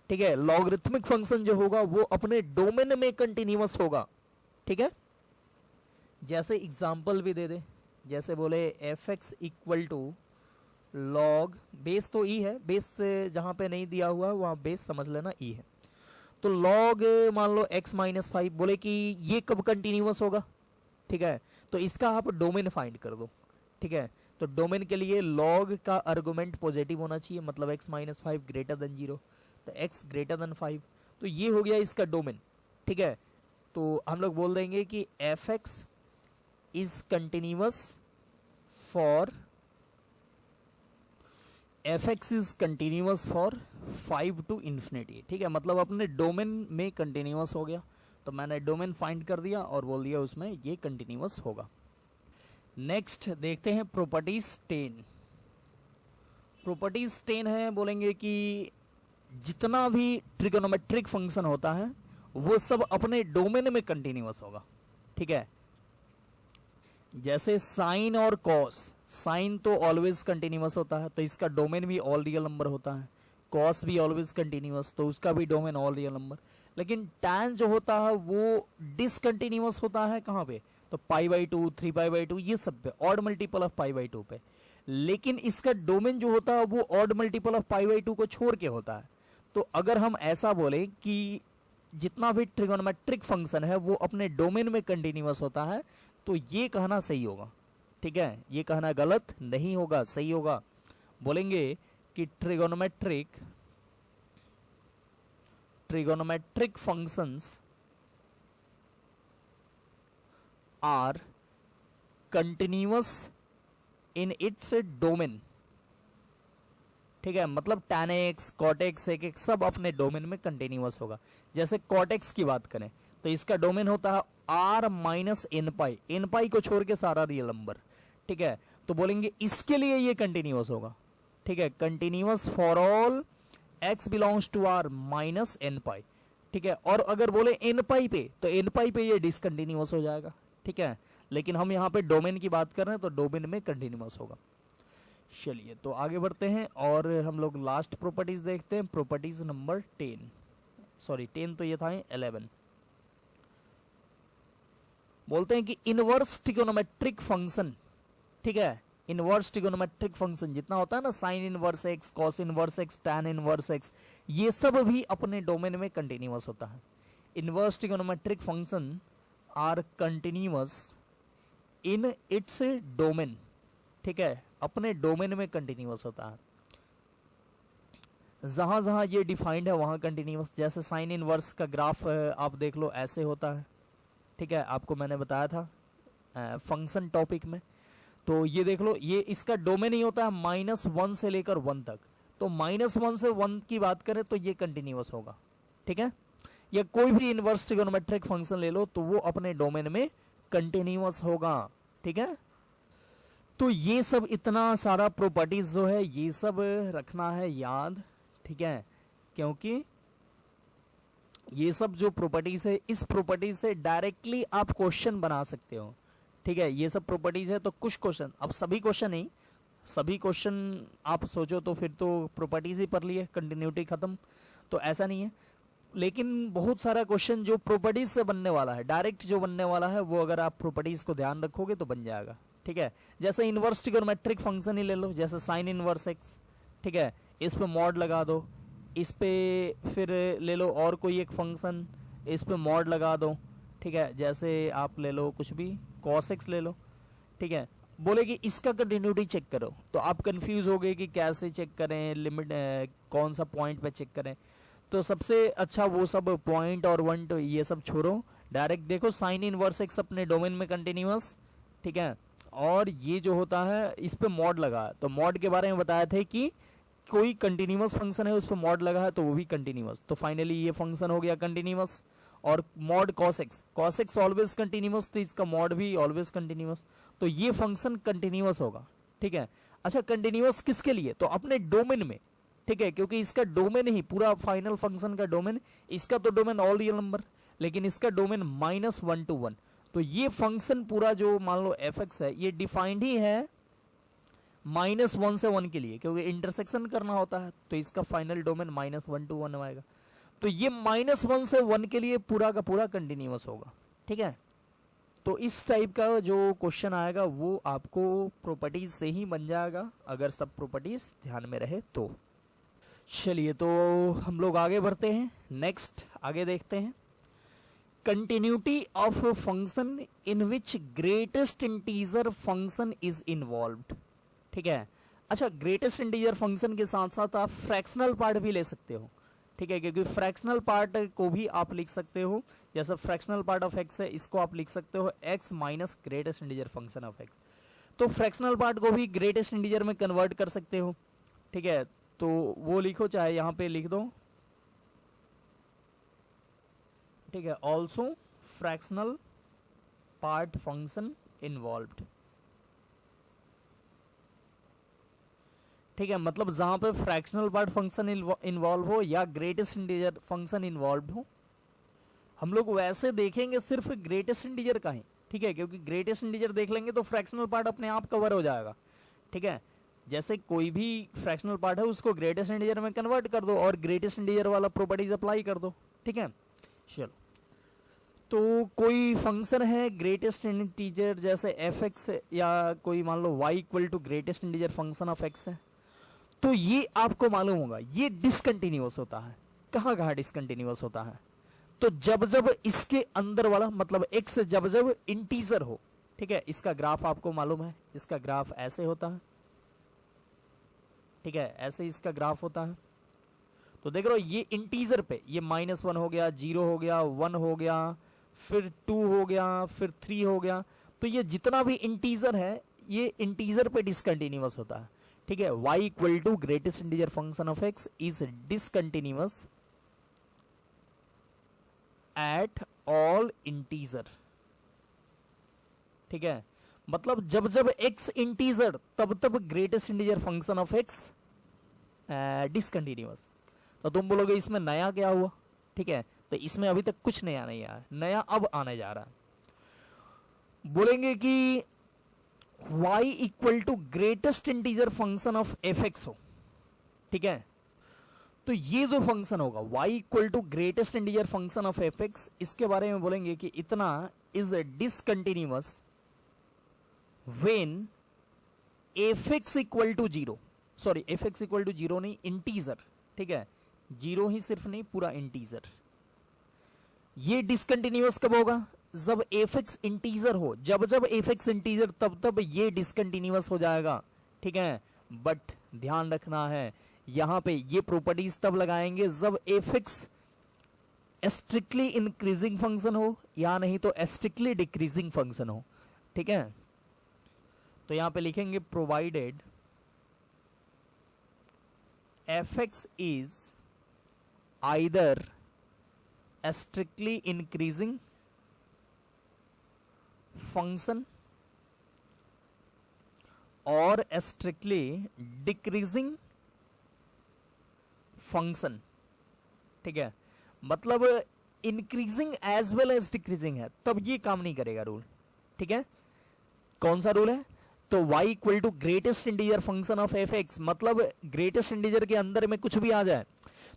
ठीक है, लॉगरिथमिक फंक्शन जो होगा वो अपने डोमेन में कंटिन्यूअस होगा, ठीक है। जैसे एग्जांपल भी दे दे, जैसे बोले F x equal to log, base तो ई है, बेस जहां पे नहीं दिया हुआ है वहां बेस समझ लेना ई है, तो लॉग मान लो x माइनस 5, बोले कि ये कब कंटिन्यूअस होगा, ठीक है, तो इसका आप डोमेन फाइंड कर दो, ठीक है। तो डोमेन के लिए लॉग का आर्गुमेंट पॉजिटिव होना चाहिए, मतलब x माइनस 5 ग्रेटर देन 0, तो x ग्रेटर देन 5, तो ये हो गया इसका डोमेन, ठीक है। तो हम लोग बोल देंगे कि f x is continuous for f x is continuous for 5 to infinity, ठीक है, मतलब अपने डोमेन में कंटिन्यूअस हो गया, तो मैंने डोमेन फाइंड कर दिया और बोल दिया उसमें ये कंटिन्यूअस होगा। नेक्स्ट देखते हैं प्रॉपर्टीज 10। प्रॉपर्टीज 10 है, बोलेंगे कि जितना भी ट्रिगोनोमेट्रिक फंक्शन होता है वो सब अपने डोमेन में कंटिन्यूअस होगा, ठीक है। जैसे साइन और कॉस, साइन तो ऑलवेज कंटिन्यूअस होता है तो इसका डोमेन भी ऑल रियल नंबर होता है, कॉस भी ऑलवेज कंटिन्यूअस तो उसका भी डोमेन ऑल रियल नंबर। लेकिन टैन जो होता है वो डिसकंटिन्यूअस होता है कहाँ पे, तो π/2 3π/2 ये सब पे, ऑड मल्टीपल ऑफ π/2 पे। लेकिन इसका डोमेन जो होता है वो ऑड मल्टीपल ऑफ π/2 को छोड़ के होता है। तो अगर हम ऐसा बोले कि जितना भी ट्रिगोनोमेट्रिक फंक्शन है वो अपने डोमेन में कंटिन्यूअस होता है, तो ये कहना सही होगा, ठीक है। ये कहना गलत नहीं होगा, सही होगा। बोलेंगे कि trigonometric functions are continuous in its domain, ठीक है। मतलब tan x cot x sec x सब अपने डोमेन में कंटिन्यूअस होगा। जैसे cot x की बात करें तो इसका डोमेन होता है r माइनस एन पाई, एन पाई को छोड़ के सारा रियल नंबर, ठीक है। तो बोलेंगे इसके लिए ये कंटिन्यूअस होगा, ठीक है। Continuous for all x belongs to r minus n pi, ठीक है। और अगर बोले एन पाई पे तो एन पाई पे ये डिसकंटिन्यूअस हो जाएगा, ठीक है। लेकिन हम यहाँ पे डोमेन की बात कर रहे हैं तो डोमेन में कंटिन्यूअस होगा। चलिए तो आगे बढ़ते हैं और हम लोग लास्ट प्रॉपर्टीज देखते हैं, प्रॉपर्टीज नंबर 10, सॉरी 10 तो ये था 11। बोलते हैं कि इनवर्स ट्रिगोनोमेट्रिक फंक्शन, ठीक है। इनवर्स ट्रिगोनोमेट्रिक फंक्शन जितना होता है ना, sine inverse x, cos inverse x, tan inverse x, ये सब भी अपने डोमेन में कंटिन्यूअस होता है। Inverse trigonometric function are continuous in its domain, ठीक है। अपने डोमेन में कंटिन्यूअस होता है। जहां जहां ये डिफाइंड है वहां कंटिन्यूअस। जैसे साइन इनवर्स का ग्राफ आप देख लो ऐसे होता है, ठीक है। आपको मैंने बताया था फंक्शन टॉपिक में। तो ये देख लो, ये इसका डोमेन ही होता है -1 से लेकर 1 तक। तो -1 से 1 की बात करें तो ये कंटिन्यूअस होगा, ठीक है। या कोई भी इनवर्स ट्रिगोनोमेट्रिक फंक्शन ले लो तो वो अपने डोमेन में कंटिन्यूअस होगा, ठीक है। तो ये सब इतना सारा प्रॉपर्टीज जो है ये सब रखना है याद, ठीक है। क्योंकि ये सब जो प्रॉपर्टीज है इस प्रॉपर्टीज से डायरेक्टली आप क्वेश्चन बना सकते हो, ठीक है। ये सब प्रॉपर्टीज है तो कुछ क्वेश्चन, अब सभी क्वेश्चन नहीं, सभी क्वेश्चन आप सोचो तो फिर तो प्रॉपर्टीज ही पढ़ लिए, कंटिन्यूटी खत्म, तो ऐसा नहीं है। लेकिन बहुत सारा क्वेश्चन जो प्रॉपर्टीज से बनने वाला है, डायरेक्ट जो बनने वाला है, वो अगर आप प्रॉपर्टीज को ध्यान रखोगे तो बन जाएगा, ठीक है। जैसे इनवर्स ट्रिगोनोमेट्रिक फंक्शन ही ले लो, जैसे साइन इनवर्स एक्स, ठीक है। इस पे मॉड लगा दो, इस पे फिर ले लो और कोई एक फंक्शन, इस पे मॉड लगा दो, ठीक है। जैसे आप ले लो कुछ भी कॉस एक्स ले लो, ठीक है। बोले कि इसका कंटिन्यूटी चेक करो तो आप कंफ्यूज हो गए कि कैसे चेक करें, लिमिट कौन सा पॉइंट पे चेक करें। तो सबसे अच्छा वो सब पॉइंट और वन तो ये सब छोड़ो, डायरेक्ट देखो साइन इनवर्स एक्स अपने डोमेन में कंटिन्यूअस, ठीक है। और ये जो होता है इस पे मॉड लगा, तो मॉड के बारे में बताया थे कि कोई कंटिन्यूअस फंक्शन है उस पर मॉड लगा है तो वो भी कंटिन्यूअस, तो फाइनली ये फंक्शन हो गया कंटिन्यूअस। और mod cos x always continuous, तो इसका मॉड भी ऑलवेज कंटिन्यूअस, तो ये फंक्शन कंटिन्यूअस होगा, ठीक है। अच्छा, कंटिन्यूअस किसके लिए, तो अपने डोमेन में, ठीक है। क्योंकि इसका डोमेन ही पूरा फाइनल फंक्शन का डोमेन, इसका तो डोमेन ऑल रियल नंबर, लेकिन इसका डोमेन -1 to 1, तो ये फंक्शन पूरा जो मान लो एफ एक्स है ये डिफाइंड ही है -1 से 1 के लिए, क्योंकि इंटरसेक्शन करना होता है, तो इसका फाइनल डोमेन -1 to 1 आएगा। तो ये -1 से 1 के लिए पूरा का पूरा कंटिन्यूअस होगा, ठीक है। तो इस टाइप का जो क्वेश्चन आएगा वो आपको प्रॉपर्टीज से ही बन जाएगा, अगर सब प्रॉपर्टीज ध्यान में रहे तो। चलिए तो हम लोग आगे बढ़ते हैं, नेक्स्ट आगे देखते हैं। Continuity of function in which greatest integer function is involved, ठीक है। अच्छा, ग्रेटेस्ट इंटीजर फंक्शन के साथ साथ आप फ्रैक्शनल पार्ट भी ले सकते हो, ठीक है। क्योंकि फ्रैक्शनल पार्ट को भी आप लिख सकते हो, जैसे फ्रैक्शनल पार्ट ऑफ एक्स है, इसको आप लिख सकते हो x minus greatest integer function of x. तो फ्रैक्शनल पार्ट को भी ग्रेटेस्ट इंटीजर में कन्वर्ट कर सकते हो, ठीक है। तो वो लिखो, चाहे यहाँ पे लिख दो, ठीक है। Also fractional part function involved, ठीक है, मतलब जहां पे फ्रैक्शनल पार्ट फंक्शन इन्वॉल्व हो या ग्रेटेस्ट इंटीजर फंक्शन इन्वॉल्व हो। हम लोग वैसे देखेंगे सिर्फ ग्रेटेस्ट इंटीजर का ही, ठीक है, क्योंकि ग्रेटेस्ट इंटीजर देख लेंगे तो फ्रैक्शनल पार्ट अपने आप कवर हो जाएगा। ठीक है, जैसे कोई भी फ्रैक्शनल पार्ट है उसको ग्रेटेस्ट इंटीजर में कन्वर्ट कर दो और ग्रेटेस्ट इंटीजर वाला प्रॉपर्टीज अप्लाई कर दो। ठीक है, चलो, तो कोई फंक्शन है ग्रेटेस्ट इंटीजर जैसे एफ एक्स या कोई मान लो y equal to greatest integer function of x है, तो ये आपको मालूम होगा ये डिसकंटिन्यूअस होता है। कहाँ कहाँ डिसकंटिन्यूअस होता है? तो जब जब इसके अंदर वाला मतलब x जब जब इंटीजर हो। ठीक है, इसका ग्राफ आपको मालूम है, इसका ग्राफ ऐसे होता है। ठीक है, ऐसे इसका ग्राफ होता है। तो देख रहे हो ये इंटीजर पे ये -1 हो गया, 0 हो गया, 1 हो गया, फिर 2 हो गया, फिर 3 हो गया। तो ये जितना भी इंटीजर है ये इंटीजर पे डिसकंटिन्यूअस होता है। ठीक है, y equal to greatest integer function of x is discontinuous at all integer. ठीक है, मतलब जब जब x इंटीजर तब तब greatest integer function of x discontinuous. तो तुम बोलोगे इसमें नया क्या हुआ? ठीक है, तो इसमें अभी तक कुछ नया नहीं आया, नया अब आने जा रहा है। बोलेंगे कि y equal to greatest integer function of f x हो। ठीक है, तो ये जो फंक्शन होगा y equal to greatest integer function of f x, इसके बारे में बोलेंगे कि इतना is discontinuous when f x equal to 0, sorry f x equal to 0 नहीं, इंटीजर। ठीक है, 0 ही सिर्फ नहीं, पूरा इंटीजर। ये डिसकंटिन्यूअस कब होगा? जब एफ एक्स इंटीजर हो। जब जब एफ एक्स इंटीजर तब तब ये डिसकंटिन्यूअस हो जाएगा। ठीक है, बट ध्यान रखना है यहां पे ये प्रॉपर्टीज तब लगाएंगे जब F x strictly increasing function हो या नहीं तो स्ट्रिक्टली डिक्रीजिंग फंक्शन हो। ठीक है, तो यहां पे लिखेंगे provided f x is either strictly increasing function और स्ट्रिक्टली डिक्रीजिंग फंक्शन। ठीक है, मतलब increasing as well as decreasing है तब ये काम नहीं करेगा रूल। ठीक है, कौन सा रूल है? तो y equal to greatest integer function of f x, मतलब ग्रेटेस्ट इंटीजर के अंदर में कुछ भी आ जाए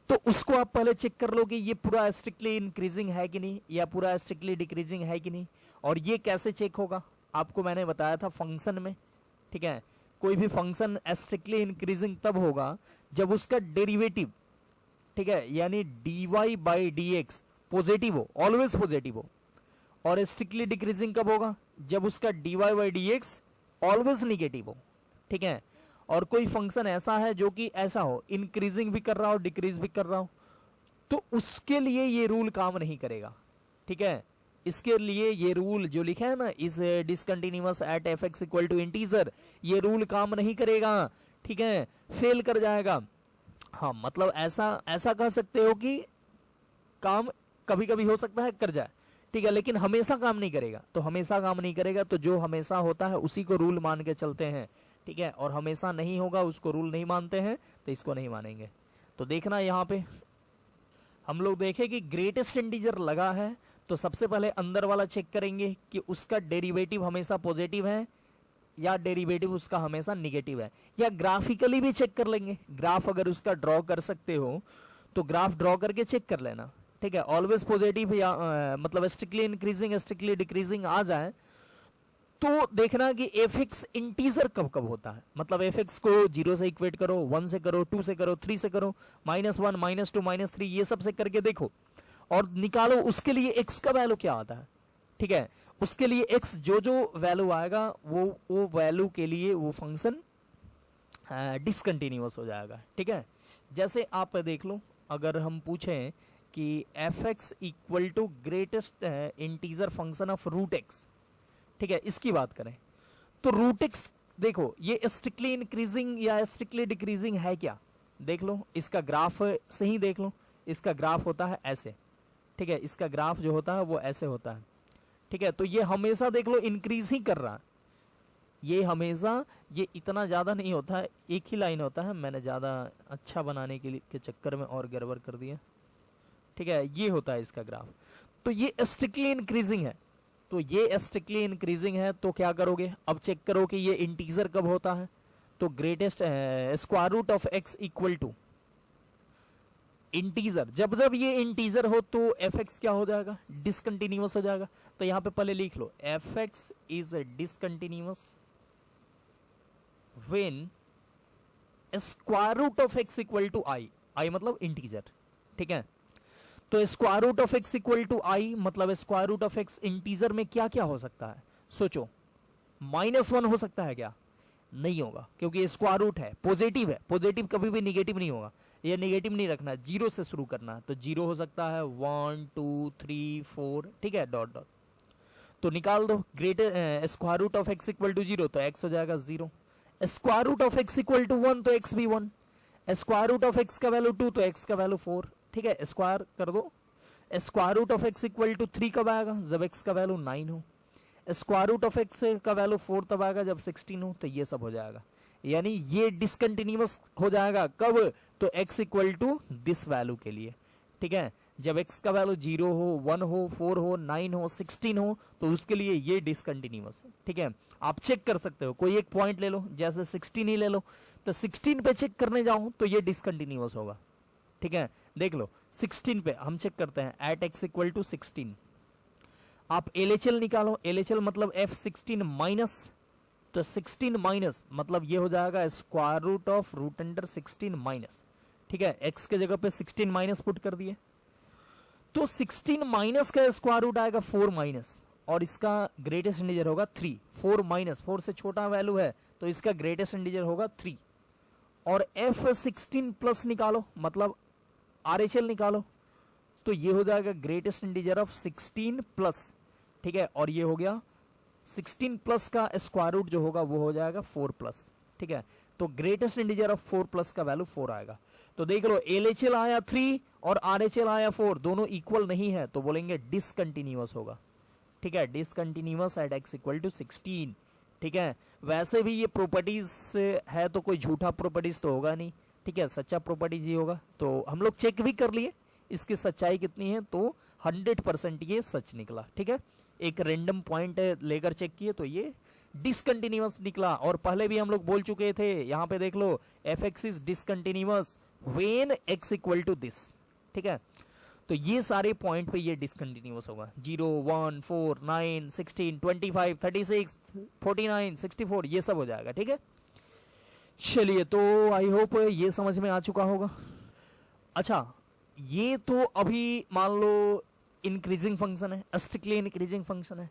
तो उसको आप पहले चेक कर लो कि ये पूरा स्ट्रिक्टली इंक्रीजिंग है कि नहीं या पूरा स्ट्रिक्टली डिक्रीजिंग है कि नहीं। और ये कैसे चेक होगा? आपको मैंने बताया था फंक्शन में। ठीक है, कोई भी फंक्शन स्ट्रिक्टली इंक्रीजिंग तब होगा जब उसका डेरिवेटिव, ठीक है, यानी dy by D x positive हो, ऑलवेज पॉजिटिव हो। और स्ट्रिक्टली डिक्रीजिंग कब होगा? जब उसका dy by D x always negative हो। ठीक है, और कोई फंक्शन ऐसा है जो कि ऐसा हो, इंक्रीजिंग भी कर रहा हो डिक्रीज भी कर रहा हो, तो उसके लिए ये रूल काम नहीं करेगा। ठीक है, इसके लिए ये रूल जो लिखा है ना, इस discontinuous at f x equal to integer, ये रूल काम नहीं करेगा। ठीक है, फेल कर जाएगा। हाँ, मतलब ऐसा कह सकते हो कि काम कभी कभी हो सकता है कर जाए। ठीक है, लेकिन हमेशा काम नहीं करेगा। तो हमेशा काम नहीं करेगा तो जो हमेशा होता है उसी को रूल मान के चलते हैं। ठीक है, और हमेशा नहीं होगा उसको रूल नहीं मानते हैं, तो इसको नहीं मानेंगे। तो देखना यहाँ पे हम लोग देखें कि ग्रेटेस्ट इंटीजर लगा है तो सबसे पहले अंदर वाला चेक करेंगे कि उसका डेरिवेटिव हमेशा पॉजिटिव है या डेरिवेटिव उसका हमेशा निगेटिव है, या ग्राफिकली भी चेक कर लेंगे। ग्राफ अगर उसका ड्रॉ कर सकते हो तो ग्राफ ड्रॉ करके चेक कर लेना। ठीक है, ऑलवेज पॉजिटिव या मतलब स्ट्रिक्टली इंक्रीजिंग स्ट्रिक्टली डिक्रीजिंग आ जाए तो देखना कि एफ एक्स इंटीजर कब कब होता है। मतलब एफ एक्स को 0 से इक्वेट करो, 1 से करो, 2 से करो, 3 से करो, -1 -2 -3 ये सब से करके देखो और निकालो उसके लिए x का वैल्यू क्या आता है। ठीक है, उसके लिए x जो जो वैल्यू आएगा वो वैल्यू के लिए वो फंक्शन डिसकंटिन्यूअस हो जाएगा। ठीक है, जैसे आप देख लो अगर हम पूछें कि f x equal to greatest integer function of root x, ठीक है, इसकी बात करें तो रूट एक्स देखो ये स्ट्रिक्टली इंक्रीजिंग या स्ट्रिक्टली डिक्रीजिंग है क्या? देख लो इसका ग्राफ से ही देख लो, इसका ग्राफ होता है ऐसे। ठीक है, इसका ग्राफ जो होता है वो ऐसे होता है। ठीक है, तो ये हमेशा देख लो इंक्रीज ही कर रहा है। ये हमेशा ये इतना ज़्यादा नहीं होता है, एक ही लाइन होता है, मैंने ज़्यादा अच्छा बनाने के चक्कर में और गड़बड़ कर दिया। ठीक है, ये होता है इसका ग्राफ। तो ये स्ट्रिक्टली इंक्रीजिंग है, तो ये स्ट्रिक्टली इंक्रीजिंग है, तो क्या करोगे, अब चेक करो कि ये इंटीजर कब होता है। तो greatest square root of x equal to integer, जब जब ये इंटीजर हो तो एफ एक्स क्या हो जाएगा, डिसकंटिन्यूअस हो जाएगा। तो यहां पे पहले लिख लो f x is discontinuous when square root of x equal to I, I मतलब इंटीजर। ठीक है, तो square root of x equal to I मतलब square root of x integer में क्या क्या हो सकता है, सोचो। -1 हो सकता है क्या, नहीं होगा, क्योंकि स्क्वायर रूट है, पॉजिटिव है, पॉजिटिव कभी भी निगेटिव नहीं होगा, ये निगेटिव नहीं रखना, जीरो से शुरू करना है। तो जीरो हो सकता है 1 2 3 4, ठीक है, डॉट डॉट। तो निकाल दो greater square root of x equal to 0, तो एक्स हो जाएगा 0। Square root of x equal to 1, तो एक्स भी 1। स्क्वायर रूट ऑफ एक्स का वैल्यू 2, तो एक्स का वैल्यू 4। ठीक है, स्क्वायर कर दो। Square root of x equal to 3 कब आएगा, जब एक्स का वैल्यू 9 हो। स्क्वायर रूट ऑफ एक्स का वैल्यू 4 तब आएगा जब 16 हो। तो ये सब हो जाएगा, यानी ये डिसकंटिन्यूअस हो जाएगा कब, तो x equal to this value के लिए। ठीक है, जब x का वैल्यू 0 हो, 1 हो, 4 हो, 9 हो, 16 हो, तो उसके लिए ये डिसकंटिन्यूअस है। ठीक है, आप चेक कर सकते हो, कोई एक पॉइंट ले लो, जैसे 16 ही ले लो, तो 16 पे चेक करने जाओ तो ये डिसकंटिन्यूअस होगा। ठीक है, देख लो 16 पे हम चेक करते हैं, एट x इक्वल टू 16। आप LHL निकालो, LHL मतलब F16 माइनस, तो 16 माइनस मतलब ये हो जाएगा square root of root under 16 minus. ठीक है, x के जगह पे 16 माइनस पुट कर दिए, तो 16 माइनस का स्क्वायर रूट आएगा 4 माइनस, और इसका ग्रेटेस्ट इंटीजर होगा 3। 4 माइनस 4 से छोटा वैल्यू है, तो इसका ग्रेटेस्ट इंटीजर होगा 3। और F16 प्लस निकालो, मतलब RHL निकालो, तो ये हो जाएगा ग्रेटेस्ट इंटीजर ऑफ 16 प्लस। ठीक है, और ये हो गया 16 प्लस का स्क्वायर रूट जो होगा वो हो जाएगा 4 प्लस। ठीक है, तो ग्रेटेस्ट इंटीजर ऑफ 4 प्लस का वैल्यू 4 आएगा। तो देख लो LHL आया 3 और RHL आया 4, दोनों इक्वल नहीं है, तो बोलेंगे डिसकंटिन्यूअस होगा। ठीक है, discontinuous at x equal to 16। ठीक है, वैसे भी ये प्रॉपर्टीज है, तो कोई झूठा प्रॉपर्टीज तो होगा नहीं। ठीक है, सच्चा प्रॉपर्टीज ही होगा। तो हम लोग चेक भी कर लिए इसकी सच्चाई कितनी है, तो 100% ये सच निकला। ठीक है, एक रैंडम पॉइंट लेकर चेक किए तो ये डिसकंटिन्यूअस निकला। और पहले भी हम लोग बोल चुके थे, यहाँ पे देख लो f x is discontinuous when x equal to this. ठीक है, तो ये सारे पॉइंट पे ये डिसकंटिन्यूअस होगा, 0 1 4 9 16 25 36 49 64, ये सब हो जाएगा। ठीक है, चलिए, तो आई होप ये समझ में आ चुका होगा। अच्छा, ये तो अभी मान लो इंक्रीजिंग फंक्शन है, स्ट्रिक्टली इंक्रीजिंग फंक्शन है।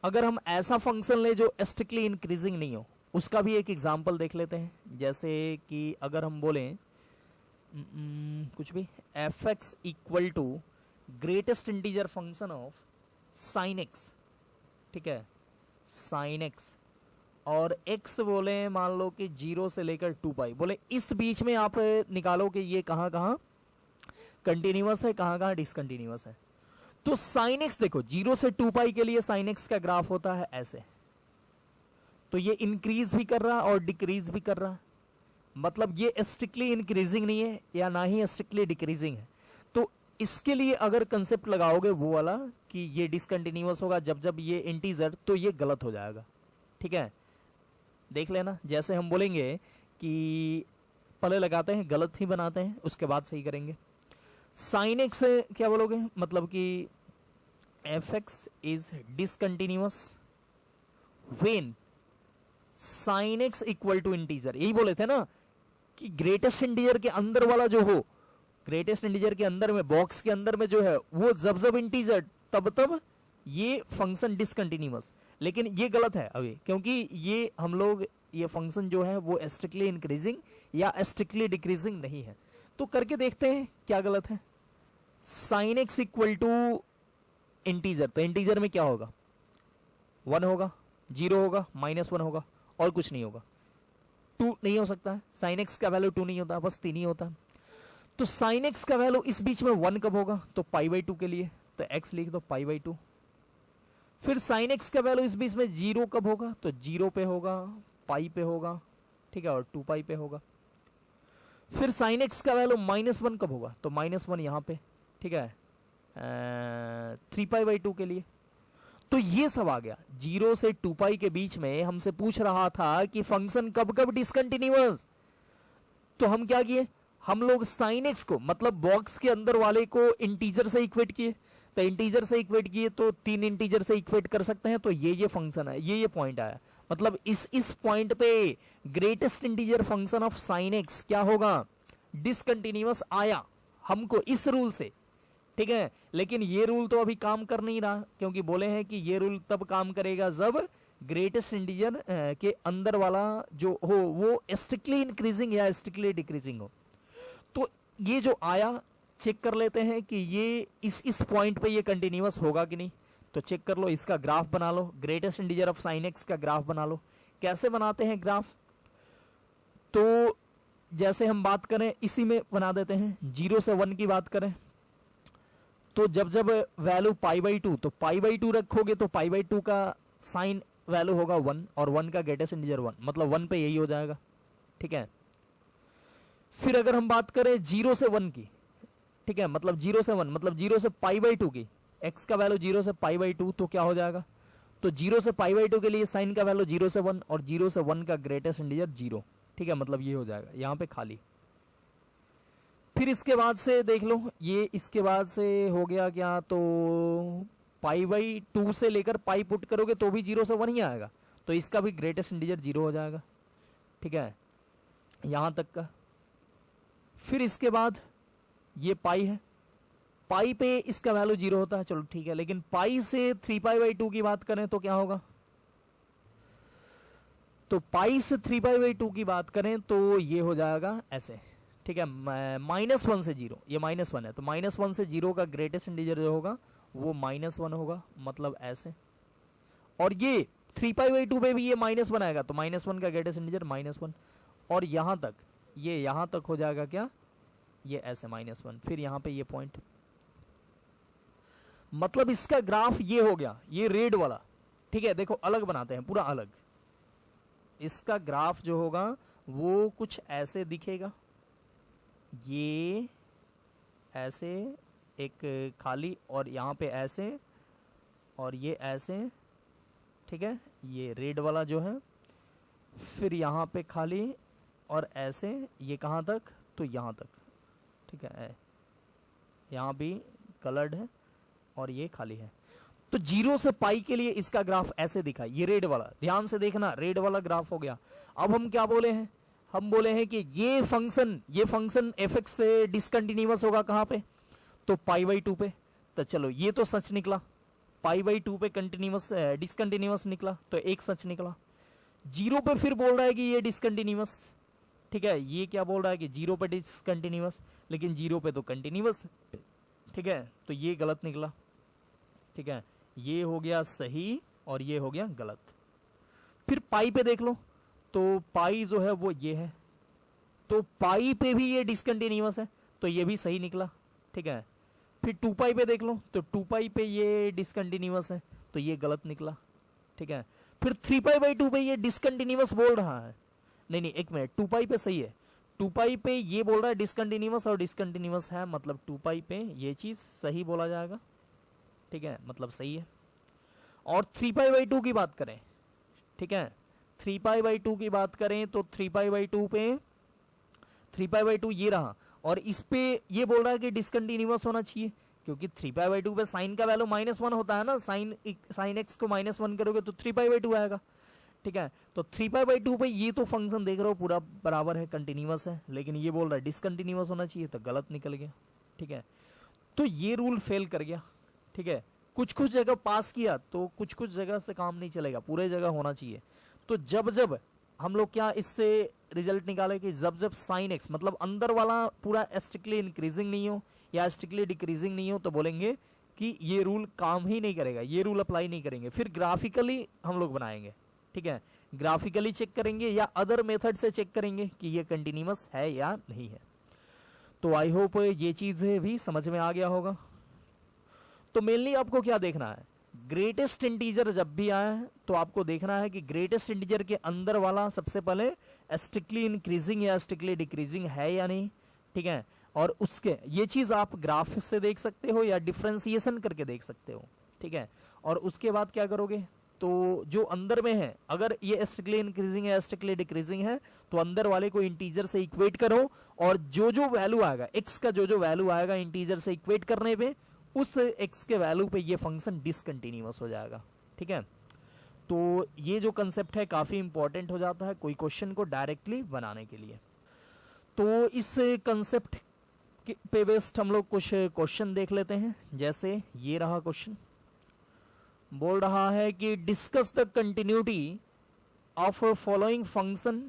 अगर हम ऐसा फंक्शन ले जो स्ट्रिक्टली इंक्रीजिंग नहीं हो, उसका भी एक एग्जांपल देख लेते हैं। जैसे कि अगर हम बोलें कुछ भी f x equal to greatest integer function of sine x. ठीक है, साइन एक्स, और x बोले मान लो कि 0 से लेकर 2 पाई, बोले इस बीच में आप निकालो कि ये कहाँ कहाँ कंटिन्यूअस है, कहाँ कहाँ डिसकंटिन्यूअस है। तो साइन एक्स देखो, 0 से 2 पाई के लिए साइन एक्स का ग्राफ होता है ऐसे, तो ये इंक्रीज भी कर रहा है और डिक्रीज भी कर रहा है, मतलब ये स्ट्रिक्टली इंक्रीजिंग नहीं है या ना ही स्ट्रिक्टली डिक्रीजिंग है। तो इसके लिए अगर कंसेप्ट लगाओगे वो वाला कि ये डिसकंटिन्यूअस होगा जब जब ये इंटीजर, तो ये गलत हो जाएगा। ठीक है, देख लेना, जैसे हम बोलेंगे कि पहले लगाते हैं, गलत ही बनाते हैं, उसके बाद सही करेंगे। साइन एक्स क्या बोलोगे, मतलब कि f x is discontinuous when sine x equal to integer, यही बोले थे ना कि ग्रेटेस्ट इंटीजर के अंदर वाला जो हो, ग्रेटेस्ट इंटीजर के अंदर में, बॉक्स के अंदर में जो है वो जब जब इंटीजर, तब तब ये फंक्शन डिसकंटिन्यूअस। लेकिन ये गलत है अभी, क्योंकि ये हम लोग ये फंक्शन जो है वो स्ट्रिक्टली इंक्रीजिंग या स्ट्रिक्टली डिक्रीजिंग नहीं है। तो करके देखते हैं क्या गलत है। Sine x equal to integer, तो इंटीजर में क्या होगा, 1 होगा, 0 होगा, -1 होगा, और कुछ नहीं होगा। 2 नहीं हो सकता है, साइन एक्स का वैल्यू 2 नहीं होता, बस 3 ही होता है। तो साइन एक्स का वैल्यू इस बीच में 1 कब होगा, तो π/2 के लिए, तो x लिख दो π/2। फिर साइन एक्स का वैल्यू इस बीच में जीरो कब होगा, तो जीरो पे होगा, पाई पे होगा, ठीक है, और 2 पाई पे होगा। फिर साइन एक्स का वैल्यू -1 कब होगा, तो -1 यहाँ पे, ठीक है, 3 पाई बाई 2 के लिए। तो ये सब आ गया। 0 से 2 पाई के बीच में हमसे पूछ रहा था कि फंक्शन कब कब डिसकंटिन्यूअस, तो हम क्या किए, हम लोग साइन एक्स को मतलब बॉक्स के अंदर वाले को इंटीजर से इक्वेट किए, तो इंटीजर से इक्वेट किए तो 3 इंटीजर से इक्वेट कर सकते हैं, तो ये फंक्शन है, ये पॉइंट आया। मतलब इस पॉइंट पे greatest integer function of sine x क्या होगा, डिसकंटिन्यूअस आया हमको इस रूल से, ठीक है। लेकिन ये रूल तो अभी काम कर नहीं रहा, क्योंकि बोले हैं कि ये रूल तब काम करेगा जब ग्रेटेस्ट इंटीजर के अंदर वाला जो हो वो स्ट्रिक्टली इंक्रीजिंग या स्ट्रिक्टली डिक्रीजिंग हो। तो ये जो आया, चेक कर लेते हैं कि ये इस पॉइंट पे ये कंटिन्यूअस होगा कि नहीं। तो चेक कर लो, इसका ग्राफ बना लो, greatest integer of sine x का ग्राफ बना लो। कैसे बनाते हैं ग्राफ, तो जैसे हम बात करें इसी में बना देते हैं। 0 से 1 की बात करें तो जब जब वैल्यू पाई बाई 2, तो पाई बाई 2 रखोगे तो पाई बाई 2 का साइन वैल्यू होगा 1 और 1 का ग्रेटेस्ट इंटीजर 1, मतलब 1 पे यही हो जाएगा, ठीक है। फिर अगर हम बात करें 0 से 1 की, ठीक है, मतलब 0 से 1 मतलब 0 से पाई बाई 2 की, x का वैल्यू 0 से पाई बाई 2, तो क्या हो जाएगा, तो 0 से पाई बाई 2 के लिए साइन का वैल्यू 0 से 1 और 0 से 1 का ग्रेटेस्ट इंटीजर 0, ठीक है, मतलब ये हो जाएगा यहाँ पे खाली। फिर इसके बाद से देख लो, ये इसके बाद से हो गया क्या, तो पाई बाई 2 से लेकर पाई पुट करोगे तो भी 0 से 1 ही आएगा, तो इसका भी ग्रेटेस्ट इंटीजर 0 हो जाएगा, ठीक है, यहाँ तक का। फिर इसके बाद ये पाई है, पाई पे इसका वैल्यू 0 होता है, चलो ठीक है। लेकिन पाई से 3 पाई बाई 2 की बात करें तो क्या होगा, तो पाई से 3 पाई बाई 2 की बात करें तो ये हो जाएगा ऐसे, ठीक है, -1 से 0, ये -1 है, तो -1 से 0 का ग्रेटेस्ट इंटीजर जो होगा वो -1 होगा, मतलब ऐसे। और ये 3 पाई बाई 2 पे भी ये -1 आएगा, तो -1 का ग्रेटेस्ट इंटीजर -1, और यहाँ तक, ये यहाँ तक हो जाएगा क्या, ये ऐसे -1, फिर यहाँ पे ये पॉइंट। मतलब इसका ग्राफ ये हो गया, ये रेड वाला, ठीक है। देखो अलग बनाते हैं, पूरा अलग। इसका ग्राफ जो होगा वो कुछ ऐसे दिखेगा, ये ऐसे एक खाली, और यहाँ पे ऐसे, और ये ऐसे, ठीक है, ये रेड वाला जो है, फिर यहाँ पे खाली, और ऐसे, ये कहाँ तक, तो यहाँ तक, ठीक है, यहाँ भी कलर्ड है और ये खाली है। तो 0 से पाई के लिए इसका ग्राफ ऐसे दिखा, ये रेड वाला, ध्यान से देखना, रेड वाला ग्राफ हो गया। अब हम क्या बोले हैं, हम बोले हैं कि ये फंक्शन एफ एक्स से डिसकंटिन्यूअस होगा कहाँ पे, तो पाई बाई 2 पे। तो चलो ये तो सच निकला, पाई बाई 2 पे कंटिन्यूअस डिसकंटिन्यूअस निकला, तो एक सच निकला। 0 पे फिर बोल रहा है कि ये डिसकंटिन्यूअस, ठीक है, ये क्या बोल रहा है कि 0 पे डिसकंटिन्यूअस, लेकिन 0 पे तो कंटिन्यूअस, ठीक है, तो ये गलत निकला, ठीक है, ये हो गया सही और ये हो गया गलत। फिर पाई पे देख लो, तो पाई जो है वो ये है, तो पाई पे भी ये डिसकंटिन्यूअस है, तो ये भी सही निकला, ठीक है। फिर 2 पाई पे देख लो, तो 2 पाई पे ये डिसकंटिन्यूअस है, तो ये गलत निकला, ठीक है। फिर 3 पाई बाई 2 पे ये डिसकंटिन्यूअस बोल रहा है, नहीं एक मिनट, 2 पाई पे सही है, 2 पाई पे ये बोल रहा है डिसकंटिन्यूअस और डिसकंटिन्यूअस है, मतलब 2 पाई पे ये चीज़ सही बोला जाएगा, ठीक है, मतलब सही है। और 3 पाई बाई 2 की बात करें, ठीक है, 3 पाई बाई 2 की बात करें तो 3 पाई बाई 2 पे 3 पाई बाई 2 ये रहा, और इस पे ये बोल रहा है कि डिसकंटिन्यूअस होना चाहिए, क्योंकि 3 पाई बाई 2 पे साइन का वैल्यू -1 होता है ना, साइन एक्स को -1 करोगे तो 3 पाई बाई 2 आएगा, ठीक है। तो 3 पाई बाई 2 पे ये तो फंक्शन देख रहे हो पूरा बराबर है, कंटिन्यूअस है, लेकिन ये बोल रहा है डिसकंटिन्यूअस होना चाहिए, तो गलत निकल गया, ठीक है। तो ये रूल फेल कर गया, ठीक है। कुछ कुछ जगह पास किया तो कुछ कुछ जगह से काम नहीं चलेगा, पूरे जगह होना चाहिए। तो जब जब हम लोग क्या इससे रिजल्ट निकाले कि जब जब साइन एक्स मतलब अंदर वाला पूरा स्ट्रिक्टली इंक्रीजिंग नहीं हो या स्ट्रिक्टली डिक्रीजिंग नहीं हो, तो बोलेंगे कि ये रूल काम ही नहीं करेगा, ये रूल अप्लाई नहीं करेंगे। फिर ग्राफिकली हम लोग बनाएंगे, ठीक है, ग्राफिकली चेक करेंगे या अदर मेथड से चेक करेंगे कि ये कंटिन्यूअस है या नहीं है। तो आई होप ये चीज़ भी समझ में आ गया होगा। तो मेनली आपको क्या देखना है, ग्रेटेस्ट इंटीजर जब भी आए तो आपको देखना है कि ग्रेटेस्ट इंटीजर के अंदर वाला सबसे पहले स्ट्रिक्टली इंक्रीजिंग या स्ट्रिक्टली डिक्रीजिंग है या नहीं, ठीक है। और उसके ये चीज आप ग्राफ से देख सकते हो या डिफ्रेंसिएशन करके देख सकते हो, ठीक है। और उसके बाद क्या करोगे, तो जो अंदर में है अगर ये स्ट्रिक्टली इंक्रीजिंग है स्ट्रिक्टली डिक्रीजिंग है तो अंदर वाले को इंटीजर से इक्वेट करो, और जो जो वैल्यू आएगा एक्स का, जो जो वैल्यू आएगा इंटीजर से इक्वेट करने पे उस एक्स के वैल्यू पे ये फंक्शन डिसकंटिन्यूअस हो जाएगा, ठीक है। तो ये जो कंसेप्ट है काफी इंपॉर्टेंट हो जाता है कोई क्वेश्चन को डायरेक्टली बनाने के लिए। तो इस कंसेप्ट पे बेस्ड हम लोग कुछ क्वेश्चन देख लेते हैं। जैसे ये रहा क्वेश्चन, बोल रहा है कि discuss the continuity of following function,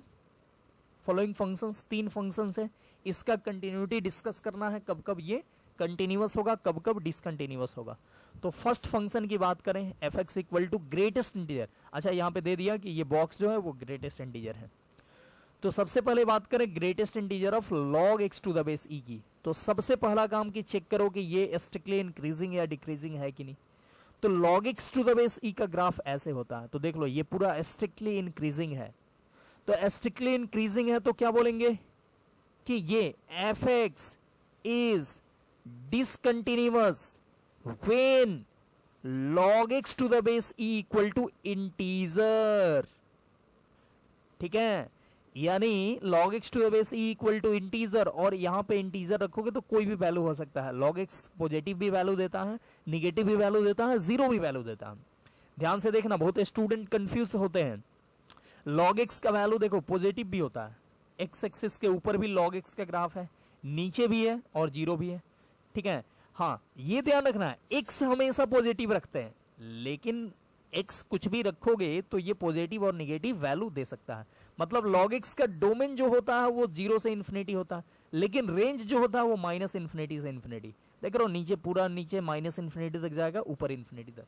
following functions, 3 functions है, इसका कंटिन्यूटी डिस्कस करना है, कब कब ये कंटिन्यूअस होगा, कब कब डिसकंटिन्यूअस होगा। तो फर्स्ट फंक्शन की बात करें f x equal to greatest integer, अच्छा यहाँ पे दे दिया कि ये बॉक्स जो है वो ग्रेटेस्ट इंटीजर है। तो सबसे पहले बात करें greatest integer of log x to the base e की, तो सबसे पहला काम की चेक करो कि ये स्ट्रिक्टली इंक्रीजिंग या डिक्रीजिंग है कि नहीं। तो log x to the base e का ग्राफ ऐसे होता है, तो देख लो ये पूरा स्ट्रिक्टली इंक्रीजिंग है। तो स्ट्रिक्टली इंक्रीजिंग है तो क्या बोलेंगे कि ये F x is discontinuous when log x to the base e equal to integer, ठीक है। यानी log x to the base e equal to integer, और यहां पे integer रखोगे तो कोई भी वैल्यू हो सकता है। log x पॉजिटिव भी वैल्यू देता है, निगेटिव भी वैल्यू देता है, जीरो भी वैल्यू देता है। ध्यान से देखना, बहुत स्टूडेंट कंफ्यूज होते हैं। log x का वैल्यू देखो पॉजिटिव भी होता है, x एक्सिस के ऊपर भी log x का ग्राफ है, नीचे भी है और जीरो भी है, ठीक है। हाँ ये ध्यान रखना है, x हमेशा पॉजिटिव रखते हैं, लेकिन x कुछ भी रखोगे तो ये पॉजिटिव और निगेटिव वैल्यू दे सकता है। मतलब log x का डोमेन जो होता है वो 0 से इन्फिनिटी होता है, लेकिन रेंज जो होता है वो माइनस इन्फिनिटी से इन्फिनिटी। देख रहे हो नीचे पूरा नीचे माइनस इन्फिनिटी तक जाएगा, ऊपर इन्फिनिटी तक।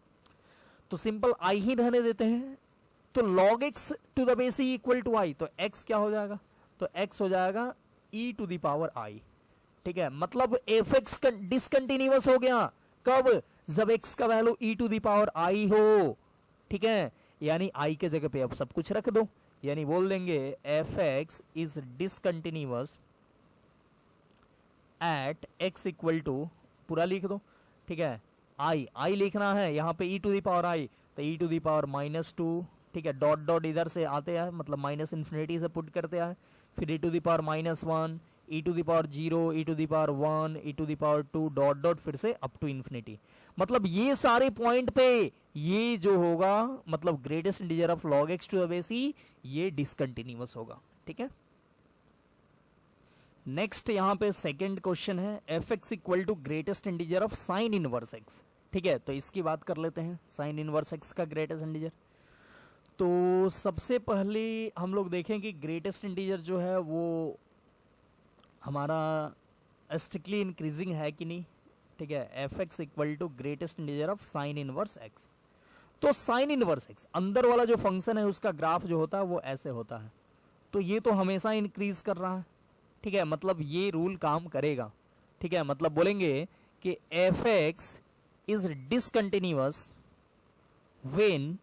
तो सिंपल i ही रहने देते हैं। तो log x to the base e equal to i, तो x क्या हो जाएगा, तो x हो जाएगा e to the power i, ठीक है। मतलब एफ एक्स डिसकंटिन्यूअस हो गया कब, जब x का value e to the power i हो, ठीक है। यानी i के जगह पे अब सब कुछ रख दो, यानी बोल देंगे F x is discontinuous at x equal to, पूरा लिख दो, ठीक है। i लिखना है यहाँ पे e to the power i, तो e टू द पावर -2, ठीक है। डॉट डॉट इधर से आते हैं, मतलब माइनस इन्फिनिटी से पुट करते हैं, फिर e to the power -1, e to the power 0, e to the power 1, e to the power 2, dot dot फिर से अप टू इन्फिनिटी। मतलब ये सारे पॉइंट पे ये जो होगा, मतलब greatest integer of log x to the base e, ये डिसकंटिन्यूअस होगा, ठीक है। नेक्स्ट यहाँ पे सेकंड क्वेश्चन है F x equal to greatest integer of sine inverse x, ठीक है। तो इसकी बात कर लेते हैं, साइन इनवर्स एक्स का ग्रेटेस्ट इंटीजर। तो सबसे पहले हम लोग देखें कि ग्रेटेस्ट इंटीजर जो है वो हमारा स्ट्रिक्टली इंक्रीजिंग है कि नहीं, ठीक है। F x equal to greatest integer of sine inverse x. तो साइन इनवर्स एक्स अंदर वाला जो फंक्शन है उसका ग्राफ जो होता है वो ऐसे होता है, तो ये तो हमेशा इंक्रीज कर रहा है, ठीक है। मतलब ये रूल काम करेगा, ठीक है। मतलब बोलेंगे कि f x is discontinuous when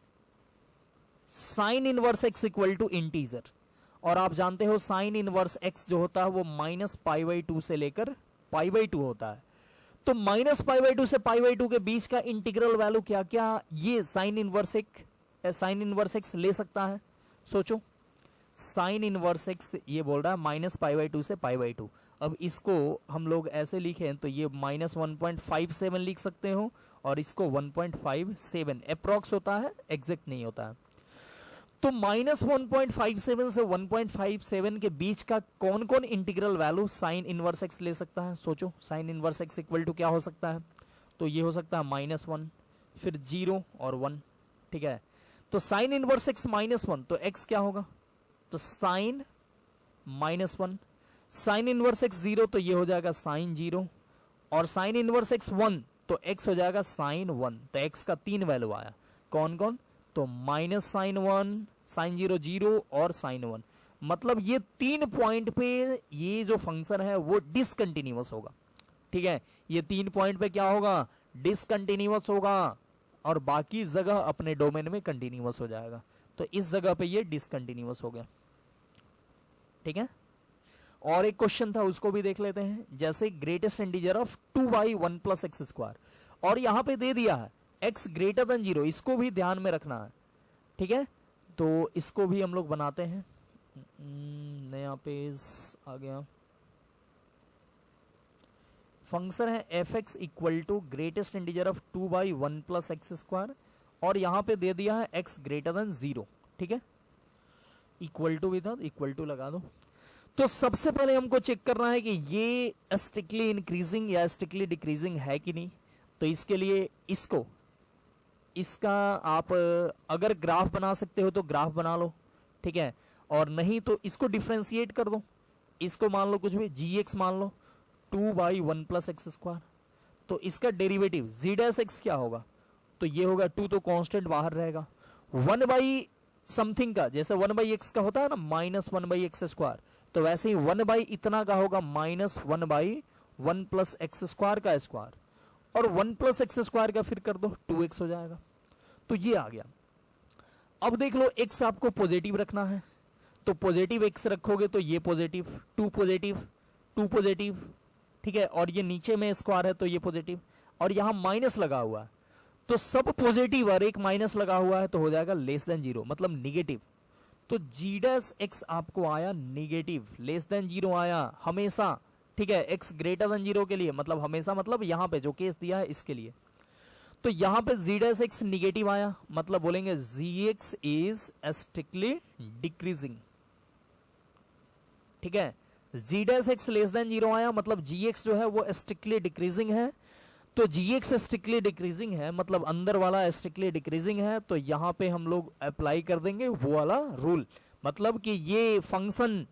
sine inverse x equal to integer, और आप जानते हो साइन इनवर्स एक्स जो होता है वो -π/2 से लेकर π/2 होता है। तो -π/2 से π/2 के बीच का इंटीग्रल वैल्यू क्या क्या ये साइन इनवर्स एक्स ले सकता है, सोचो। साइन इनवर्स एक्स ये बोल रहा है -π/2 से π/2। अब इसको हम लोग ऐसे लिखें तो ये -1.57 लिख सकते हो, और इसको 1.57 अप्रॉक्स होता है, एग्जैक्ट नहीं होता है। तो -1.57 से 1.57 के बीच का कौन कौन integral value sine inverse x ले सकता है, सोचो। Sine inverse x equal to क्या हो सकता है, तो ये हो सकता है -1, फिर 0 और 1, ठीक है। तो साइन इनवर्स एक्स -1, तो एक्स क्या होगा, तो साइन -1, साइन इनवर्स एक्स 0, तो ये हो जाएगा साइन 0, और साइन इनवर्स एक्स 1, तो एक्स हो जाएगा साइन 1। तो एक्स का 3 वैल्यू आया, कौन कौन, तो -sin1, sin 0 0 और sin 1। मतलब ये 3 पॉइंट पे ये जो फंक्शन है वो डिसकंटिन्यूअस होगा, ठीक है। ये 3 पॉइंट पे क्या होगा, डिसकंटिन्यूअस होगा। और बाकी जगह अपने डोमेन में कंटिन्यूअस हो जाएगा। तो इस जगह पे ये डिसकंटिन्यूअस हो गया। ठीक है, और एक क्वेश्चन था उसको भी देख लेते हैं। जैसे greatest integer of 2y1 plus x square, और यहां पे दे दिया है x ग्रेटर देन 0, इसको भी ध्यान में रखना है। ठीक है, तो इसको भी हम लोग बनाते हैं। नया पेज आ गया। फंक्शन है F x equal to greatest integer of 2y1 plus x square, और यहां पे दे दिया है x ग्रेटर देन 0। ठीक है, इक्वल टू भी था, इक्वल टू लगा दो। तो सबसे पहले हमको चेक करना है कि ये स्ट्रिक्टली इंक्रीजिंग या स्ट्रिक्टली डिक्रीजिंग है कि नहीं। तो इसके लिए इसका आप अगर ग्राफ बना सकते हो तो ग्राफ बना लो। ठीक है, और नहीं तो इसको डिफ्रेंशिएट कर दो। इसको मान लो कुछ भी gx मान लो 2y1 प्लस एक्स स्क्वायर। तो इसका डेरिवेटिव z डैश एक्स क्या होगा, तो ये होगा 2 तो कांस्टेंट बाहर रहेगा, 1 बाई समथिंग का, जैसे 1 बाई एक्स का होता है ना माइनस 1 बाई एक्स स्क्वायर, तो वैसे ही 1 बाई इतना का होगा minus 1 by 1 plus x square का स्क्वायर, और 1 प्लस एक्स स्क्वायर का फिर कर दो 2x हो जाएगा। तो ये आ गया। अब देख लो x आपको पॉजिटिव रखना है, तो पॉजिटिव x रखोगे तो ये पॉजिटिव, 2 पॉजिटिव 2 पॉजिटिव। ठीक है, और ये नीचे में स्क्वायर है तो ये पॉजिटिव, और यहां माइनस लगा हुआ है तो सब पॉजिटिव और एक माइनस लगा हुआ है तो हो जाएगा लेस देन 0, मतलब निगेटिव। तो g डैश x आपको आया निगेटिव, लेस देन 0 आया हमेशा। ठीक है, x ग्रेटर देन 0 के लिए, मतलब हमेशा, मतलब यहां पे जो केस दिया है इसके लिए। तो यहां पे z डैश x निगेटिव आया, मतलब बोलेंगे gx इज स्ट्रिक्टली डिक्रीजिंग। ठीक है, z dash x less than 0 आया, मतलब gx जो है वो स्ट्रिक्टली डिक्रीजिंग है। तो gx स्ट्रिक्टली डिक्रीजिंग है, मतलब अंदर वाला स्ट्रिक्टली डिक्रीजिंग है, तो यहां पे हम लोग अप्लाई कर देंगे वो वाला रूल, मतलब कि ये function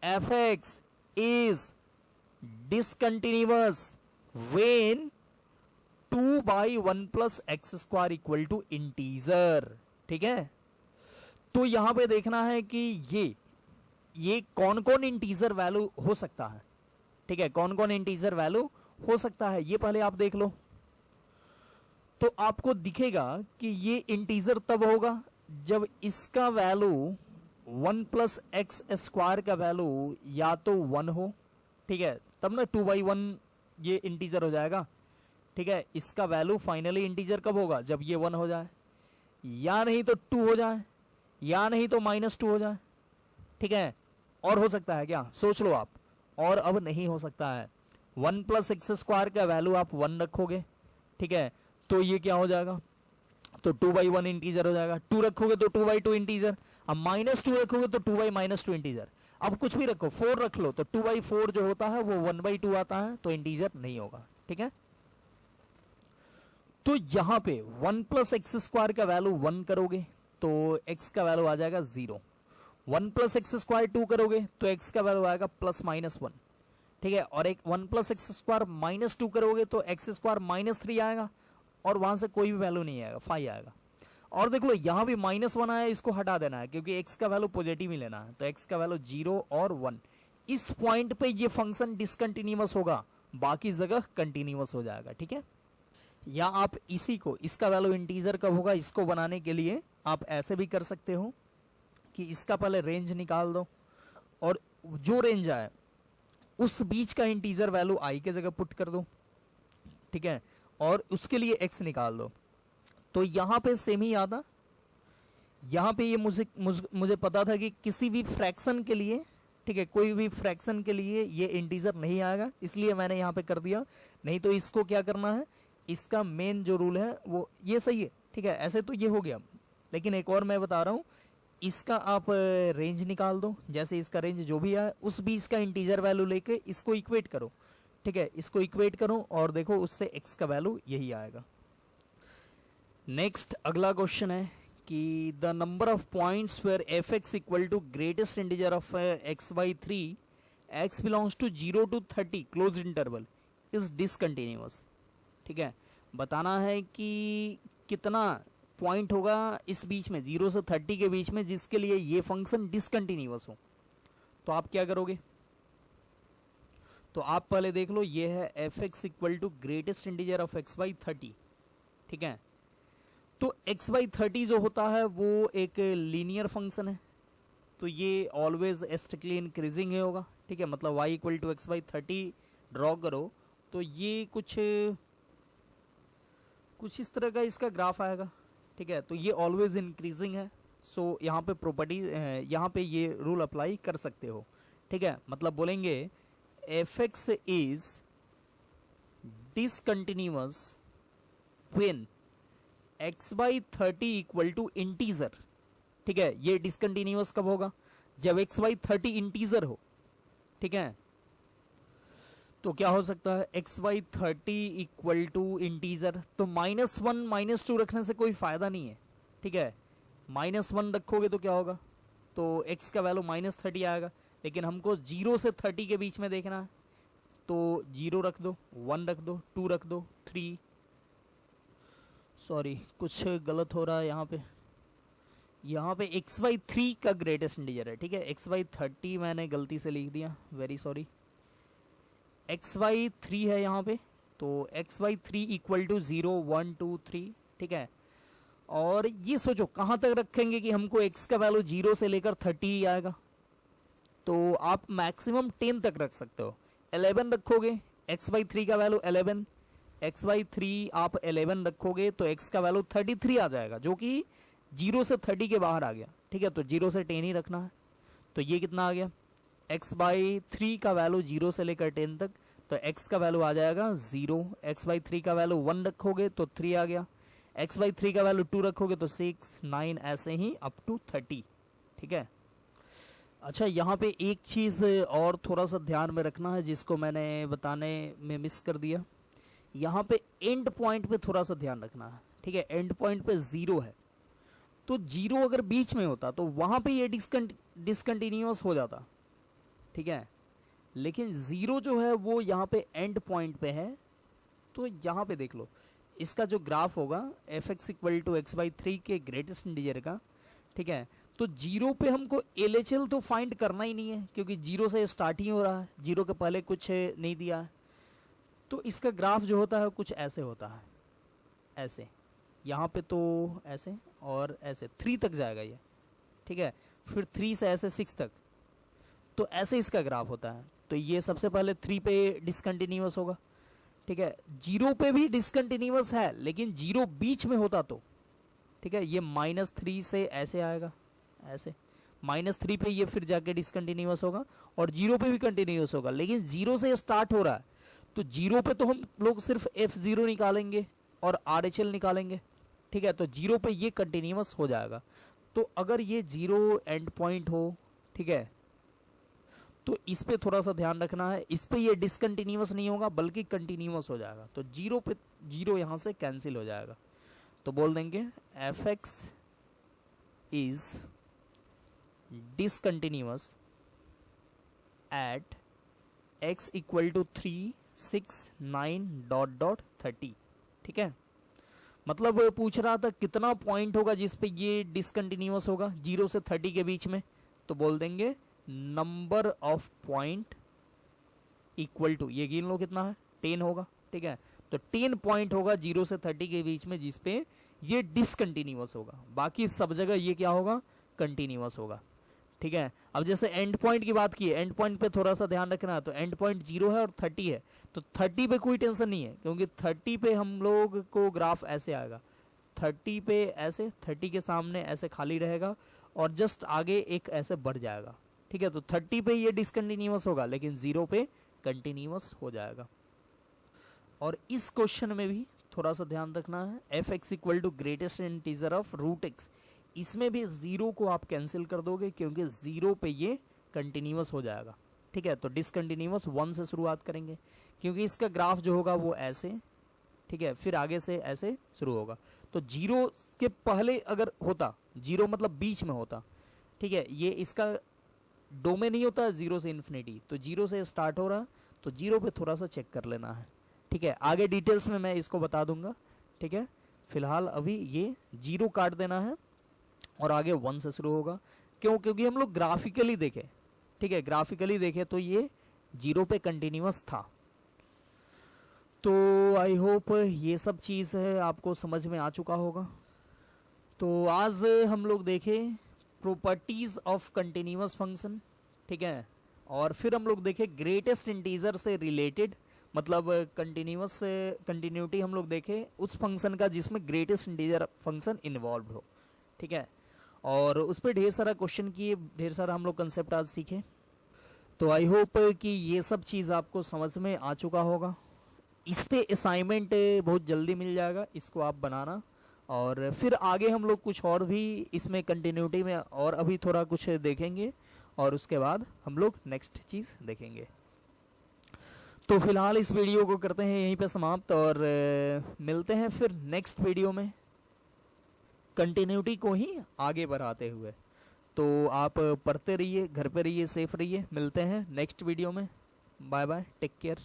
f(x) is discontinuous when 2/1 plus x square equal to integer. ठीक है, तो यहां पे देखना है कि ये कौन कौन इंटीजर वैल्यू हो सकता है। ठीक है, कौन कौन इंटीजर वैल्यू हो सकता है ये पहले आप देख लो। तो आपको दिखेगा कि ये इंटीजर तब होगा जब इसका वैल्यू 1 प्लस एक्स स्क्वायर का वैल्यू या तो 1 हो। ठीक है, तब ना 2/1 ये इंटीजर हो जाएगा। ठीक है, इसका वैल्यू फाइनली इंटीजर कब होगा, जब ये 1 हो जाए, या नहीं तो 2 हो जाए, या नहीं तो -2 हो जाए। ठीक है, और हो सकता है क्या, सोच लो आप। और अब नहीं हो सकता है। 1 प्लस एक्स स्क्वायर का वैल्यू आप 1 रखोगे। ठीक है, तो ये क्या हो जाएगा, तो 2/1 इंटीजर हो जाएगा। 2 रखोगे तो 2/2 इंटीजर, अब -2 रखोगे तो 2/-2 इंटीजर। अब कुछ भी रखो, 4 रख लो तो 2/4 जो होता है वो 1/2 आता है, तो इंटीजर नहीं होगा। ठीक है, तो यहां पे 1 प्लस एक्स स्क्वायर का वैल्यू 1 करोगे तो x का वैल्यू आ जाएगा 0। 1 प्लस एक्स स्क्वायर 2 करोगे तो x का वैल्यू आएगा +-1। ठीक है, और एक 1 प्लस एक्स स्क्वायर -2 करोगे तो एक्स स्क्वायर -3 आएगा, और वहां से कोई भी वैल्यू नहीं आएगा, 5 आएगा। और देख लो यहां भी -1 आया, इसको हटा देना है क्योंकि x का वैल्यू पॉजिटिव ही लेना है, तो x का वैल्यू 0 और 1। इस पॉइंट पे ये फंक्शन डिसकंटिन्यूअस होगा, बाकी जगह कंटिन्यूअस हो जाएगा। ठीक है, या आप इसी को, इसका वैल्यू इंटीजर कब होगा, इसको बनाने के लिए आप ऐसे भी कर सकते हो कि इसका पहले रेंज निकाल दो, और जो रेंज आए उस बीच का इंटीजर वैल्यू i के जगह पुट कर दो। ठीक है, और उसके लिए x निकाल दो। तो यहां पे सेम ही आता, यहां पे ये मुझे पता था कि किसी भी फ्रैक्शन के लिए, ठीक है, कोई भी फ्रैक्शन के लिए ये इंटीजर नहीं आएगा, इसलिए मैंने यहां पे कर दिया। नहीं तो इसको क्या करना है, इसका मेन जो रूल है वो ये सही है। ठीक है, ऐसे तो ये हो गया, लेकिन एक और मैं बता रहा हूं, इसका आप रेंज निकाल दो। जैसे इसका रेंज जो भी है उस बीच का इंटीजर वैल्यू लेके इसको इक्वेट करो। ठीक है, इसको इक्वेट करो और देखो उससे x का वैल्यू यही आएगा। नेक्स्ट अगला क्वेश्चन है कि the number of points where f(x) equal to greatest integer of x/3 x belongs to 0 to 30 close interval is discontinuous. ठीक है, बताना है कि कितना पॉइंट होगा इस बीच में 0 से 30 के बीच में जिसके लिए ये फंक्शन डिसकंटिन्यूअस हो। तो आप क्या करोगे, तो आप पहले देख लो, ये है f(x) equal to greatest integer of x/30। ठीक है, तो एक्स बाई 30 जो होता है वो एक लीनियर फंक्शन है, तो ये ऑलवेज स्ट्रिक्टली इंक्रीजिंग ही होगा, ठीक है। मतलब y equal to x by 30 draw करो तो ये कुछ इस तरह का इसका ग्राफ आएगा, ठीक है। तो ये ऑलवेज इंक्रीजिंग है, सो यहाँ पे प्रॉपर्टी, यहाँ पे ये रूल अप्लाई कर सकते हो, ठीक है। मतलब बोलेंगे f x is discontinuous when x by 30 equal to integer, ठीक है। ये डिसकंटिन्यूअस कब होगा? जब एक्स बाई 30 इंटीजर हो, ठीक है। तो क्या हो सकता है? X by 30 equal to integer, तो -1 -2 रखने से कोई फायदा नहीं है, ठीक है। -1 रखोगे तो क्या होगा? तो एक्स का वैल्यू -30 आएगा, लेकिन हमको 0 से 30 के बीच में देखना है, तो 0 रख दो, 1 रख दो, 2 रख दो, 3, सॉरी कुछ गलत हो रहा है यहाँ पे एक्स बाई 3 का ग्रेटेस्ट इंटीजर है, ठीक है। एक्स बाई 30 मैंने गलती से लिख दिया, वेरी सॉरी। एक्स बाई 3 है यहाँ पे, तो एक्स बाई 3 इक्वल टू 0 1 2 3, ठीक है। और ये सोचो कहाँ तक रखेंगे कि हमको एक्स का वैल्यू 0 से लेकर 30 ही आएगा, तो आप मैक्सिमम 10 तक रख सकते हो। 11 रखोगे, एक्स बाई 3 का वैल्यू 11, एक्स बाई 3 आप 11 रखोगे तो एक्स का वैल्यू 33 आ जाएगा, जो कि 0 से 30 के बाहर आ गया, ठीक है। तो 0 से 10 ही रखना है, तो ये कितना आ गया? एक्स बाई 3 का वैल्यू 0 से लेकर 10 तक, तो एक्स का वैल्यू आ जाएगा 0। एक्स बाई 3 का वैल्यू 1 रखोगे तो 3 आ गया, एक्स बाई 3 का वैल्यू 2 रखोगे तो 6 9 ऐसे ही अप टू 30, ठीक है। अच्छा, यहाँ पे एक चीज़ और थोड़ा सा ध्यान में रखना है जिसको मैंने बताने में मिस कर दिया। यहाँ पे एंड पॉइंट पे थोड़ा सा ध्यान रखना है, ठीक है। एंड पॉइंट पे 0 है, तो 0 अगर बीच में होता तो वहाँ पे ये डिसकंटिन्यूअस हो जाता, ठीक है। लेकिन 0 जो है वो यहाँ पे एंड पॉइंट पे है, तो यहाँ पे देख लो इसका जो ग्राफ होगा F x equal to x by 3 के ग्रेटेस्ट इंटीजर का, ठीक है। तो 0 पे हमको एल एच एल तो फाइंड करना ही नहीं है, क्योंकि 0 से स्टार्ट ही हो रहा है, 0 के पहले कुछ नहीं दिया है। तो इसका ग्राफ जो होता है कुछ ऐसे होता है, ऐसे यहाँ पे तो ऐसे और ऐसे 3 तक जाएगा ये, ठीक है। फिर 3 से ऐसे 6 तक, तो ऐसे इसका ग्राफ होता है। तो ये सबसे पहले 3 पे डिसकंटिन्यूअस होगा, ठीक है। 0 पे भी डिसकंटिन्यूअस है, लेकिन 0 बीच में होता तो, ठीक है। ये -3 से ऐसे आएगा, ऐसे -3 पे ये फिर जाके डिसकंटिन्यूअस होगा, और 0 पे भी कंटिन्यूअस होगा, लेकिन 0 से स्टार्ट हो रहा है, तो 0 पे तो हम लोग सिर्फ F0 निकालेंगे और RHL निकालेंगे, ठीक है। तो 0 पे ये कंटिन्यूअस हो जाएगा। तो अगर ये 0 एंड पॉइंट हो, ठीक है, तो इस पे थोड़ा सा ध्यान रखना है, इस पे ये डिसकंटिन्यूअस नहीं होगा बल्कि कंटिन्यूअस हो जाएगा। तो 0 पे 0 यहाँ से कैंसिल हो जाएगा, तो बोल देंगे F x is discontinuous at x equal to 3 6 9 dot dot 30, ठीक है। मतलब पूछ रहा था कितना पॉइंट होगा जिस पे ये डिसकंटिन्यूअस होगा 0 से 30 के बीच में, तो बोल देंगे number of point equal to, ये गिन लो कितना है, 10 होगा, ठीक है। तो 10 पॉइंट होगा 0 से 30 के बीच में जिस पे ये डिसकंटिन्यूअस होगा, बाकी सब जगह ये क्या होगा, कंटिन्यूअस होगा, ठीक है। अब जैसे एंड पॉइंट की बात की है, एंड पॉइंट पे थोड़ा सा ध्यान रखना, तो एंड पॉइंट 0 है और 30 है, तो 30 पे कोई टेंशन नहीं है, क्योंकि 30 पे हम लोग को ग्राफ ऐसे आएगा, 30 पे ऐसे, 30 के सामने ऐसे खाली रहेगा और जस्ट आगे एक ऐसे बढ़ जाएगा, ठीक है। तो 30 पे ये डिसकंटिन्यूअस होगा, लेकिन 0 पे कंटिन्यूअस हो जाएगा। और इस क्वेश्चन में भी थोड़ा सा ध्यान रखना है, F x equal to greatest integer of root x, इसमें भी 0 को आप कैंसिल कर दोगे, क्योंकि 0 पे ये कंटिन्यूअस हो जाएगा, ठीक है। तो डिसकंटिन्यूअस 1 से शुरुआत करेंगे, क्योंकि इसका ग्राफ जो होगा वो ऐसे, ठीक है, फिर आगे से ऐसे शुरू होगा। तो 0 के पहले अगर होता, 0 मतलब बीच में होता, ठीक है, ये इसका डोमेन नहीं होता 0 से इन्फिनिटी, तो 0 से स्टार्ट हो रहा, तो 0 पे थोड़ा सा चेक कर लेना है, ठीक है। आगे डिटेल्स में मैं इसको बता दूंगा, ठीक है। फिलहाल अभी ये 0 काट देना है और आगे 1 से शुरू होगा, क्यों? क्योंकि हम लोग ग्राफिकली देखें, ठीक है, ग्राफिकली देखें तो ये 0 पे कंटिन्यूअस था। तो आई होप ये सब चीज़ है आपको समझ में आ चुका होगा। तो आज हम लोग देखें प्रॉपर्टीज ऑफ कंटिन्यूअस फंक्शन, ठीक है। और फिर हम लोग देखें ग्रेटेस्ट इंटीजर से रिलेटेड, मतलब कंटिन्यूअस कंटिन्यूटी हम लोग देखें उस फंक्शन का जिसमें ग्रेटेस्ट इंटीजर फंक्शन इन्वॉल्व हो, ठीक है। और उस पर ढेर सारा क्वेश्चन किए, ढेर सारा हम लोग कंसेप्ट आज सीखे। तो आई होप कि ये सब चीज़ आपको समझ में आ चुका होगा। इस पे असाइनमेंट बहुत जल्दी मिल जाएगा, इसको आप बनाना। और फिर आगे हम लोग कुछ और भी इसमें कंटिन्यूटी में और अभी थोड़ा कुछ देखेंगे, और उसके बाद हम लोग नेक्स्ट चीज़ देखेंगे। तो फिलहाल इस वीडियो को करते हैं यहीं पे समाप्त, और मिलते हैं फिर नेक्स्ट वीडियो में कंटिन्यूटी को ही आगे बढ़ाते हुए। तो आप पढ़ते रहिए, घर पे रहिए, सेफ रहिए। मिलते हैं नेक्स्ट वीडियो में। Bye bye, take care.